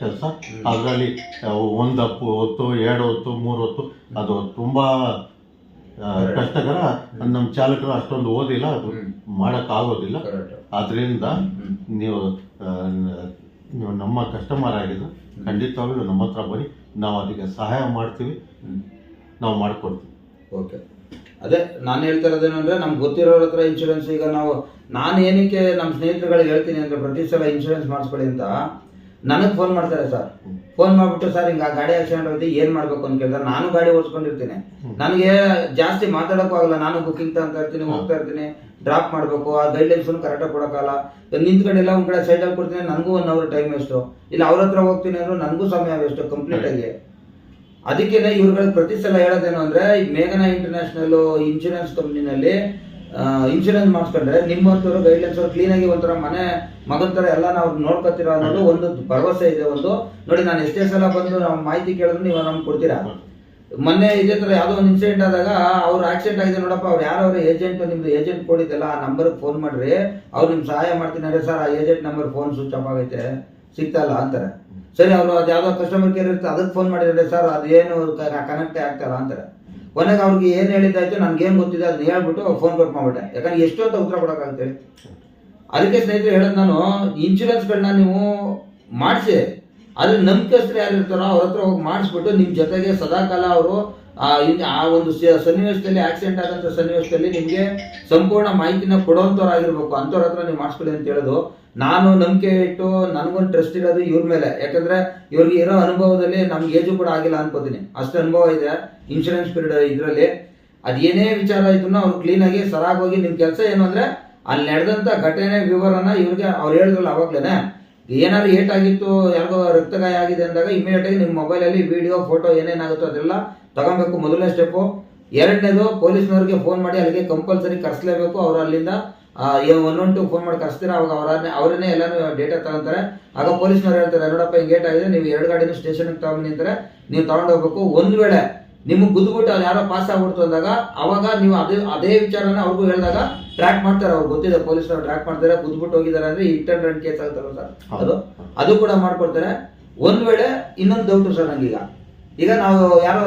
ಕೆಲಸ. ಅದರಲ್ಲಿ 1 ಹೊತ್ತು 2 ಹೊತ್ತು 3 ಹೊತ್ತು ಅದು ತುಂಬಾ ಕಷ್ಟಕರ. ನಮ್ಮ ಚಾಲಕರು ಅಷ್ಟೊಂದು ಓದಿಲ್ಲ, ಅದು ಮಾಡಕ್ ಆಗೋದಿಲ್ಲ. ಆದ್ರಿಂದ ನೀವು ನಮ್ಮ ಕಸ್ಟಮರ್ ಆಗಿದ್ರೆ ಖಂಡಿತವಾಗ್ಲೂ ನಮ್ಮ ಹತ್ರ ಬನ್ನಿ, ನಾವು ಅದಕ್ಕೆ ಸಹಾಯ ಮಾಡ್ತೀವಿ, ನಾವು ಮಾಡ್ಕೊಡ್ತೀವಿ. ಅದೇ ನಾನು ಹೇಳ್ತಾ ಇರೋದೇನು ಅಂದ್ರೆ, ನಮ್ಗೆ ಗೊತ್ತಿರೋರ ಹತ್ರ ಇನ್ಶೂರೆನ್ಸ್, ಈಗ ನಾನು ಏನಕ್ಕೆ ನಮ್ಮ ಸ್ನೇಹಿತರುಗಳಿಗೆ ಹೇಳ್ತೀನಿ ಅಂದ್ರೆ, ಪ್ರತಿ ಸಲ ಇನ್ಶೂರೆನ್ಸ್ ಮಾಡಿಸ್ಕೊಳ್ಳಿ ಅಂತ ನನಗೆ ಫೋನ್ ಮಾಡ್ತಾರೆ ಸರ್. ಫೋನ್ ಮಾಡ್ಬಿಟ್ಟು ಸರ್ ಹಿಂಗ ಗಾಡಿ ಆಕ್ಸಿಡೆಂಟ್ ಆಗುತ್ತೆ ಏನ್ ಮಾಡ್ಬೇಕು ಅಂತ ಕೇಳಿದ್ರೆ, ನಾನು ಗಾಡಿ ಓಡಿಸ್ಕೊಂಡಿರ್ತೀನಿ, ನನಗೆ ಜಾಸ್ತಿ ಮಾತಾಡಕ್ಕೂ ಆಗಲ್ಲ. ನಾನು ಬುಕಿಂಗ್ ತಗೊಂತ ಇರ್ತೀನಿ, ಹೋಗ್ತಾ ಇರ್ತೀನಿ, ಡ್ರಾಪ್ ಮಾಡ್ಬೇಕು, ಆ ಗೈಡ್ಲೈನ್ಸ್ ಕರೆಕ್ಟಾಗಿ ಕೊಡೋಕ್ಕಲ್ಲ. ನಿಂತ್ಕೊಂಡೆಲ್ಲ ಒಂದ್ ಕಡೆ ಸೈಡಲ್ಲಿ ಕೊಡ್ತೀನಿ, ನನಗೂ 1 ಅವರ್ ಟೈಮ್ ವೇಸ್ಟು. ಇಲ್ಲ ಅವ್ರ ಹತ್ರ ಹೋಗ್ತೀನಿ ಅಂದ್ರೆ ನನಗೂ ಸಮಯ ವೇಸ್ಟು ಕಂಪ್ಲೀಟ್ ಆಗಿ. ಅದಕ್ಕೇನೆ ಇವ್ರುಗಳಿಗೆ ಪ್ರತಿ ಸಲ ಹೇಳೋದೇನು ಅಂದ್ರೆ, ಈ ಮೇಘನಾ ಇಂಟರ್ನ್ಯಾಷನಲ್ ಇನ್ಶೂರೆನ್ಸ್ ಕಂಪ್ನಿನಲ್ಲಿ ಇನ್ಶೂರೆನ್ಸ್ ಮಾಡಿಸ್ಕೊಂಡ್ರೆ ನಿಮ್ಮಂತವ್ರು ಗೈಡ್ಲೈನ್ಸ್ ಕ್ಲೀನ್ ಆಗಿ ಒಂಥರ ಮನೆ ಮಗನ ತರ ಎಲ್ಲ ನಾವು ನೋಡ್ಕೊತೀರಾ ಅನ್ನೋದು ಒಂದು ಭರವಸೆ ಇದೆ. ನೋಡಿ, ನಾನು ಎಷ್ಟೇ ಸಲ ಬಂದು ನಾವು ಮಾಹಿತಿ ಕೇಳಿದ್ರು ನೀವು ನಮ್ಗೆ ಕೊಡ್ತೀರಾ. ಮೊನ್ನೆ ಇದೇ ತರ ಯಾವುದೋ ಒಂದು ಇನ್ಸಿಡೆಂಟ್ ಆದಾಗ ಅವ್ರು ಆಕ್ಸಿಡೆಂಟ್ ಆಗಿದೆ ನೋಡಪ್ಪ, ಅವ್ರು ಯಾರವ್ರ ಏಜೆಂಟ್, ನಿಮ್ದು ಏಜೆಂಟ್ ಕೊಡಿದ್ದಲ್ಲ ಆ ನಂಬರ್ಗೆ ಫೋನ್ ಮಾಡ್ರಿ, ಅವ್ರು ನಿಮ್ಗೆ ಸಹಾಯ ಮಾಡ್ತೀನಿ ಅಂದ್ರೆ, ಸರ್ ಆ agent number phone switch off ಆಗೈತೆ ಸಿಗ್ತಲ್ಲ ಅಂತಾರೆ. ಸರಿ, ಅವರು ಅದು ಯಾವ್ದೋ ಕಸ್ಟಮರ್ ಕೇರ್ ಇರುತ್ತೆ ಅದಕ್ಕೆ ಫೋನ್ ಮಾಡಿದ್ರೆ, ಸರ್ ಅದೇನು ಕನೆಕ್ಟೇ ಆಗ್ತಾರ ಅಂತಾರೆ. ಕೊನೆಗೆ ಅವ್ರಿಗೆ ಏನು ಹೇಳಿದ್ದಾಯ್ತು ನನ್ಗೇನು ಗೊತ್ತಿದೆ ಅದನ್ನ ಹೇಳ್ಬಿಟ್ಟು ಫೋನ್ ಕಟ್ ಮಾಡ್ಬಿಟ್ಟೆ. ಯಾಕಂದ್ರೆ ಎಷ್ಟು ಅಂತ ಉತ್ತರ ಕೊಡೋಕ್ಕಾಗುತ್ತೆ. ಅದಕ್ಕೆ ಸ್ನೇಹಿತರೆ ಹೇಳೋದು ನಾನು, ಇನ್ಶೂರೆನ್ಸ್ಗಳನ್ನ ನೀವು ಮಾಡಿಸಿ, ಆದ್ರೆ ನಂಬಿಕಸ್ಥರು ಯಾರು ಇರ್ತಾರೋ ಅವ್ರ ಹತ್ರ ಹೋಗಿ ಮಾಡಿಸ್ಬಿಟ್ಟು ನಿಮ್ ಜೊತೆಗೆ ಸದಾಕಾಲ ಅವರು ಆ ಒಂದು ಸನ್ನಿವೇಶದಲ್ಲಿ ಆಕ್ಸಿಡೆಂಟ್ ಆದಂತ ಸನ್ನಿವೇಶದಲ್ಲಿ ನಿಮ್ಗೆ ಸಂಪೂರ್ಣ ಮಾಹಿತಿನ ಕೊಡುವಂತವ್ರಾಗಿರ್ಬೇಕು. ಅಂತವ್ರ ಹತ್ರ ನೀವು ಮಾಡಿಸ್ಕೊಳ್ಳಿ ಅಂತ ಹೇಳೋದು. ನಾನು ನಂಬಿಕೆ ಇಟ್ಟು ನನಗೊಂದು ಟ್ರಸ್ಟ್ ಇರೋದು ಇವ್ರ ಮೇಲೆ, ಯಾಕಂದ್ರೆ ಇವ್ರಿಗೆ ಇರೋ ಅನುಭವದಲ್ಲಿ ನಮ್ಗೆ ಏಜು ಕೂಡ ಆಗಿಲ್ಲ ಅನ್ಕೋತೀನಿ, ಅಷ್ಟು ಅನುಭವ ಇದೆ ಇನ್ಶೂರೆನ್ಸ್ ಪೀರಿಯಡ್ ಇದ್ರಲ್ಲಿ. ಅದೇನೇ ವಿಚಾರ ಇದ್ರು ಅವ್ರು ಕ್ಲೀನ್ ಆಗಿ ಸರಾಗೋಗಿ ನಿಮ್ ಕೆಲಸ ಏನು ಅಂದ್ರೆ ಅಲ್ಲಿ ನಡೆದಂತ ಘಟನೆ ವಿವರನ ಇವ್ರಿಗೆ ಅವ್ರು ಹೇಳಿದ್ರಲ್ಲ ಅವಾಗ್ಲೇನೆ, ಏನಾದ್ರು ಏಟ್ ಆಗಿತ್ತು ಯಾರಿಗೋ ರಕ್ತಗಾಯ ಆಗಿದೆ ಅಂದಾಗ ಇಮಿಡಿಯೇಟ್ ಆಗಿ ನಿಮ್ಮ ಮೊಬೈಲ್ ಅಲ್ಲಿ ವಿಡಿಯೋ ಫೋಟೋ ಏನೇನಾಗುತ್ತೋ ಅದೆಲ್ಲ ತಗೊಬೇಕು, ಮೊದಲನೇ ಸ್ಟೆಪ್. ಎರಡನೇದು ಪೊಲೀಸ್ನವ್ರಿಗೆ ಫೋನ್ ಮಾಡಿ ಅಲ್ಲಿಗೆ ಕಂಪಲ್ಸರಿ ಕರ್ಸ್ಲೇಬೇಕು. ಅವ್ರು ಅಲ್ಲಿಂದ 112 ಫೋನ್ ಮಾಡಿ ಕರ್ಸ್ತೀರ, ಅವಾಗ ಅವರನ್ನೇ ಎಲ್ಲಾನು ಡೇಟಾ ತಗೊಂತಾರೆ. ಆಗ ಪೊಲೀಸ್ನವ್ರು ಹೇಳ್ತಾರೆ, ನೋಡಪ್ಪ ಹಿಂಗೆ ಏಟ್ ಆಗಿದೆ, ನೀವು 2 ಗಾಡಿನ ಸ್ಟೇಷನ್ ತಗೊಂಡು ನಿಂತಾರೆ, ನೀವು ತಗೊಂಡು ಹೋಗ್ಬೇಕು. ಒಂದ್ ವೇಳೆ ನಿಮ್ಗೆ ಗುದ್ಬಿಟ್ಟು ಅದು ಯಾರೋ ಪಾಸ್ ಆಗ್ಬಿಡ್ತು ಅಂದಾಗ ಅವಾಗ ನೀವು ಅದೇ ವಿಚಾರನ ಅವ್ರಿಗೂ ಹೇಳಿದಾಗ ಟ್ರ್ಯಾಕ್ ಮಾಡ್ತಾರೆ. ಅವ್ರು ಗೊತ್ತಿದೆ, ಪೊಲೀಸ್ನವ್ರು ಟ್ರ್ಯಾಕ್ ಮಾಡ್ತಾರೆ. ಗುದ್ಬಿಟ್ಟು ಹೋಗಿದ್ದಾರೆ ಅಂದ್ರೆ ಹಿಟ್ ಅಂಡ್ ರನ್ ಕೇಸ್ ಆಗ್ತಾರಲ್ಲ ಸರ್, ಅದು ಕೂಡ ಮಾಡ್ಕೊಡ್ತಾರೆ. ಒಂದ್ ವೇಳೆ ಇನ್ನೊಂದು ಡೌಟ್ ಸರ್ ನಂಗೀಗ, ಈಗ ನಾವು ಯಾರೋ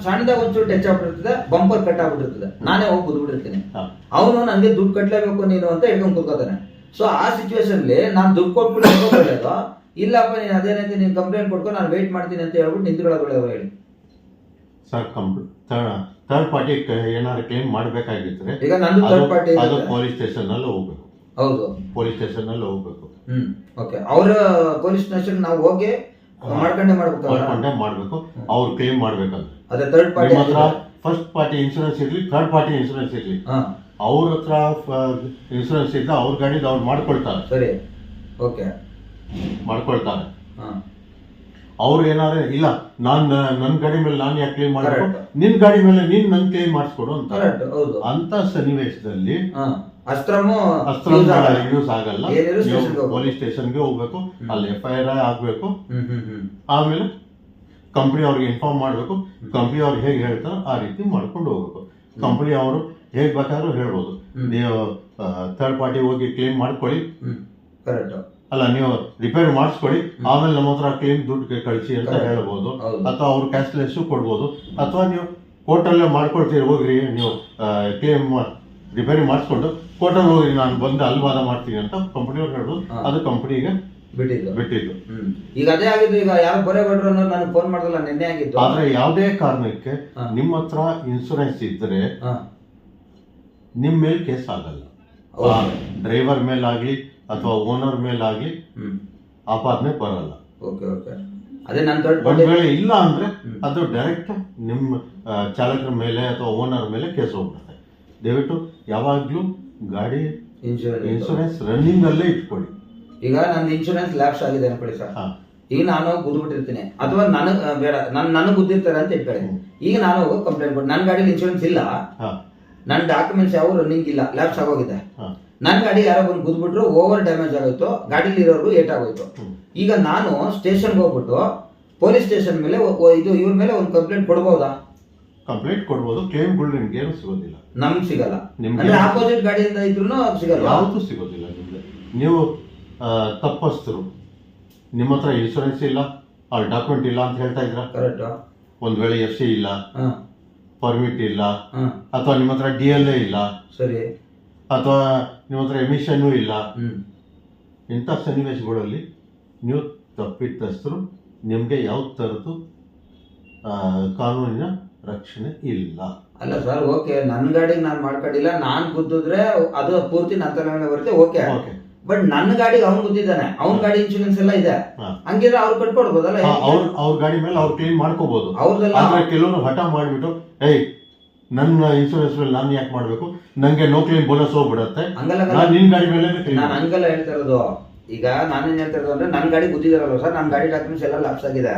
ಸಣ್ಣದಾಗ ಒಂಚೂರು ಟಚ್ ಆಗ್ಬಿಟ್ಟಿರ್ತದೆ, ಬಂಪರ್ ಕಟ್ ಆಗ್ಬಿಟ್ಟಿರ್ತದೆ, ನಾನೇ ಹೋಗಿ ಗುದ್ಬಿಟ್ಟಿರ್ತೀನಿ, ಅವನು ನನಗೆ ದುಡ್ಡು ಕಟ್ಲೇಬೇಕು ನೀನು ಅಂತ ಹೇಳ್ಕೊಂಡು ಕೂತ್ಕೋತಾನೆ. ಸೊ ಆ ಸಿಚುವೇಶನ್ ನಾನು ದುಡ್ಡು ಕೊಟ್ಬಿಟ್ಟು ಇಲ್ಲಪ್ಪ ನೀನು ಅದೇನೈತೆ ನೀನು ಕಂಪ್ಲೇಂಟ್ ಕೊಟ್ಕೊ, ನಾನು ವೇಟ್ ಮಾಡ್ತೀನಿ ಅಂತ ಹೇಳ್ಬಿಟ್ಟು ನಿಂತ್ಕೊಳ್ಳೋದು ಹೇಳಿ ಸರ್. ಥರ್ಡ್ ಪಾರ್ಟಿ ಏನಾದ್ರು ಕ್ಲೇಮ್ ಮಾಡ್ಬೇಕಾಗಿದ್ರೆ ಈಗ ನಂದು ಥರ್ಡ್ ಪಾರ್ಟಿ ಅದು ಪೊಲೀಸ್ ಸ್ಟೇಷನ್ ಅಲ್ಲಿ ಹೋಗ್ಬೇಕು. ಹೌದು, ಪೊಲೀಸ್ ಸ್ಟೇಷನ್ ಅಲ್ಲಿ ಹೋಗ್ಬೇಕು. ಓಕೆ. ಅವ್ರ ಪೊಲೀಸ್ ಸ್ಟೇಷನ್ ನಾವು ಹೋಗಿ ಮಾಡ್ಕೊಂಡೇ ಮಾಡ್ಬೇಕು. ಅವ್ರು ಕ್ಲೇಮ್ ಮಾಡ್ಬೇಕಂದ್ರೆ ಅದೇ ಥರ್ಡ್ ಪಾರ್ಟಿ ಹತ್ರ ಫಸ್ಟ್ ಪಾರ್ಟಿ ಇನ್ಶೂರೆನ್ಸ್ ಇರ್ಲಿ, ಥರ್ಡ್ ಪಾರ್ಟಿ ಇನ್ಶೂರೆನ್ಸ್ ಇರ್ಲಿ, ಅವ್ರ ಹತ್ರ ಇನ್ಶೂರೆನ್ಸ್ ಇದ್ರೆ ಅವ್ರ ಗಾಡಿದು ಅವ್ರು ಮಾಡ್ಕೊಳ್ತಾರೆ. ಸರಿ, ಓಕೆ, ಮಾಡ್ಕೊಳ್ತಾರೆ. ಅವ್ರು ಏನಾದ್ರೆ ಇಲ್ಲ ನನ್ ಗಾಡಿ ಮೇಲೆ ನಾನು ಯಾಕೆ ಕ್ಲೇಮ್ ಮಾಡಬೇಕು, ನಿನ್ ಗಾಡಿ ಮೇಲೆ ನೀನ್ ನನ್ ಕ್ಲೇಮ್ ಮಾಡಿಸ್ಕೊಡು ಅಂತ. ಅಂತ ಸನ್ನಿವೇಶದಲ್ಲಿ ಅಸ್ತ್ರ ಯೂಸ್ ಆಗಲ್ಲ. ಪೊಲೀಸ್ ಸ್ಟೇಷನ್ಗೆ ಹೋಗ್ಬೇಕು, ಅಲ್ಲಿ FIR ಆಗ್ಬೇಕು. ಆಮೇಲೆ ಕಂಪ್ನಿ ಅವ್ರಿಗೆ ಇನ್ಫಾರ್ಮ್ ಮಾಡ್ಬೇಕು. ಕಂಪ್ನಿ ಅವ್ರು ಹೇಗೆ ಹೇಳ್ತಾರೋ ಆ ರೀತಿ ಮಾಡ್ಕೊಂಡು ಹೋಗ್ಬೇಕು. ಕಂಪ್ನಿ ಅವರು ಹೇಗ್ ಬೇಕಾದ್ರೂ ಹೇಳ್ಬೋದು, ನೀವು ಥರ್ಡ್ ಪಾರ್ಟಿ ಹೋಗಿ ಕ್ಲೇಮ್ ಮಾಡ್ಕೊಳ್ಳಿ, ಅಲ್ಲ ನೀವು ರಿಪೇರ್ ಮಾಡಿಸ್ಕೊಳ್ಳಿ, ಆಮೇಲೆ ನಮ್ಮ ಹತ್ರ ಕ್ಲೇಮ್ ದುಡ್ಡು ಕಳಿಸಿ ಅಂತ ಹೇಳ್ಬೋದು. ಅಥವಾ ಅವ್ರು ಕ್ಯಾಶ್ಲೆಸ್ ಕೊಡ್ಬೋದು. ಅಥವಾ ನೀವು ಕೋರ್ಟಲ್ಲೇ ಮಾಡ್ಕೊಳ್ತೀರಿ, ಹೋಗ್ರಿ ನೀವು ಕ್ಲೇಮ್ ರಿಪೇರಿ ಮಾಡಿಸ್ಕೊಂಡು ಕೋರ್ಟಲ್ಲಿ ಹೋಗ್ರಿ, ನಾನು ಬಂದು ಅಲ್ಲಿ ವಾದ ಮಾಡ್ತೀನಿ ಅಂತ ಕಂಪನಿಯವ್ರು ಹೇಳ್ಬೋದು. ಅದು ಕಂಪನಿಗೆ ಬಿಟ್ಟಿದ್ದು. ಈಗ ಅದೇ ಆಗಿದ್ದು. ಈಗ ಯಾರು ಬರೇಗೌಡರು ನನಗೆ ಫೋನ್ ಮಾಡಿದ್ರಲ್ಲ, ನಿನ್ನೆ ಆಗಿದ್ದು. ಆದ್ರೆ ಯಾವುದೇ ಕಾರಣಕ್ಕೆ ನಿಮ್ಮ ಹತ್ರ ಇನ್ಶೂರೆನ್ಸ್ ಇದ್ರೆ ನಿಮ್ ಮೇಲೆ ಕೇಸ್ ಆಗಲ್ಲ. ಡ್ರೈವರ್ ಮೇಲಾಗ್ಲಿ ಅಥವಾ ಓನರ್ ಮೇಲಾಗ್ಲಿ ಆಪಾದನೆ ಬರಲ್ಲ. ಒಂದ್ ವೇಳೆ ಇಲ್ಲ ಅಂದ್ರೆ ಅದು ಡೈರೆಕ್ಟ್ ನಿಮ್ಮ ಚಾಲಕರ ಮೇಲೆ ಅಥವಾ ಓನರ್ ಮೇಲೆ ಕೇಸ್ ಹೋಗ್ಬಿಡುತ್ತೆ. ದಯವಿಟ್ಟು ಯಾವಾಗ್ಲೂ ಗಾಡಿ ಇನ್ಶೂರೆನ್ಸ್ ರನ್ನಿಂಗ್ ಅಲ್ಲೇ ಇಟ್ಕೊಳ್ಳಿ. ಈಗ ನಂದು ಇನ್ಶೂರೆನ್ಸ್ ಲ್ಯಾಪ್ಸ್ ಆಗಿದೆ ಅನ್ಕೊಳ್ಳಿ ಸರ್, ಈಗ ನಾನು ಗುದ್ಬಿಟ್ಟಿರ್ತೀನಿ ಅಥವಾ ನನಗ್ ಬೇಡ ನನಗ್ ಗುದ್ದಿರ್ತಾರೆ ಅಂತ ಇಟ್ಕೊಳ್ಳಿ. ಈಗ ನಾನು ಕಂಪ್ಲೇಂಟ್ ಕೊಟ್ಟು ನನ್ನ ಗಾಡಿಲಿ ಇನ್ಶೂರೆನ್ಸ್ ಇಲ್ಲ, ನನ್ನ ಡಾಕ್ಯುಮೆಂಟ್ಸ್ ಯಾವ ರನ್ನಿಂಗ್ ಇಲ್ಲ, ಲ್ಯಾಪ್ಸ್ ಆಗೋಗಿದೆ. ನನ್ನ ಗಾಡಿ ಯಾರೋ ಬಂದು ಗುದ್ಬಿಟ್ರು, ಓವರ್ ಡ್ಯಾಮೇಜ್ ಆಗೋಯ್ತು, ಗಾಡಿಲಿ ಇರೋರು ಏಟ್ ಆಗೋಯ್ತು. ಈಗ ನಾನು ಸ್ಟೇಷನ್ಗೆ ಹೋಗ್ಬಿಟ್ಟು ಪೊಲೀಸ್ ಸ್ಟೇಷನ್ ಮೇಲೆ ಇದು ಇವ್ರ ಮೇಲೆ ಒಂದು ಕಂಪ್ಲೇಂಟ್ ಕೊಡ್ಬೋದಾ? ಕಂಪ್ಲೇಂಟ್ ಕೊಡ್ಬೋದು. ಕ್ಲೇಮ್ಗಳು ನಿಮ್ಗೆ ಏನು ಸಿಗೋದಿಲ್ಲ, ನಮ್ಗೆ ಸಿಗಲ್ಲ. ಅಂದ್ರೆ ಆಪೋಸಿಟ್ ಗಾಡಿಯಿಂದ ಇದ್ರು ಸಿಗಲ್ಲ, ಯಾವತ್ತೂ ಸಿಗೋದಿಲ್ಲ ನಿಮ್ಗೆ. ನೀವು ತಪ್ಪಸ್ತರು, ನಿಮ್ಮ ಹತ್ರ ಇನ್ಶೂರೆನ್ಸ್ ಇಲ್ಲ, ಅವ್ರ ಡಾಕ್ಯುಮೆಂಟ್ ಇಲ್ಲ ಅಂತ ಹೇಳ್ತಾ ಇದ್ರ. ಕರೆಕ್ಟ್. ಒಂದ್ ವೇಳೆ FC ಇಲ್ಲ, ಪರ್ಮಿಟ್ ಇಲ್ಲ, ಅಥವಾ ನಿಮ್ಮ ಹತ್ರ DLA ಇಲ್ಲ, ಸರಿ, ಅಥವಾ ನಿಮ್ಮ ಹತ್ರ ಎಮಿಷನ್ ಇಲ್ಲ, ಇಂಥ ಸನ್ನಿವೇಶಗಳಲ್ಲಿ ನೀವು ತಪ್ಪಿತಸ್ಥರು, ನಿಮ್ಗೆ ಯಾವ ತರದ್ದು ಕಾನೂನಿನ ರಕ್ಷಣೆ ಇಲ್ಲ. ಅಲ್ಲ ಸರ್, ಓಕೆ, ನನ್ನ ಗಾಡಿಗೆ ನಾನು ಮಾಡ್ಕೊಂಡಿಲ್ಲ, ನಾನ್ ಗುದ್ದಿದ್ರೆ ಅದು ಪೂರ್ತಿ ನನ್ನ ತಲೆ ಮೇಲೆ ಬರುತ್ತೆ, ಓಕೆ. ಬಟ್ ನನ್ನ ಗಾಡಿಗೆ ಅವ್ನು ಗುದ್ದಿದ್ದಾನೆ, ಅವ್ನ ಗಾಡಿ ಇನ್ಶೂರೆನ್ಸ್ ಎಲ್ಲ ಇದೆ, ಹಂಗಿದ್ರೆ ಅವ್ರು ಕಟ್ಕೊಡ್ಬೋದಲ್ಲ. ಅವ್ರ ಗಾಡಿ ಮೇಲೆ ಅವ್ರು ಕ್ಲೇಮ್ ಮಾಡ್ಕೋಬಹುದು. ಆದ್ರೆ ಕೆಲವರು ಹಠ ಮಾಡ್ಬಿಟ್ಟು ನನ್ನ ಇನ್ಶೂರೆನ್ಸ್ ಮೇಲೆ ನಾನು ಯಾಕೆ ಮಾಡ್ಬೇಕು, ನಂಗೆ ನೋ ಕ್ಲೇಮ್ ಬೋನಸ್ ಹೋಗ್ಬಿಡತ್ತೆ, ನಿನ್ ಗಾಡಿ ಮೇಲೆ ನಾನು ಹಂಗೆಲ್ಲ ಹೇಳ್ತಾ ಇರೋದು. ಈಗ ನಾನೇನ್ ಹೇಳ್ತಾ ಇರೋದು ಅಂದ್ರೆ ನನ್ನ ಗಾಡಿ ಗುದ್ದಿದಾರಲ್ಲ ಸರ್, ನನ್ನ ಗಾಡಿ ಡಾಕ್ಯುಮೆಂಟ್ಸ್ ಎಲ್ಲ ಲ್ಯಾಪ್ಸ್ ಆಗಿದೆ,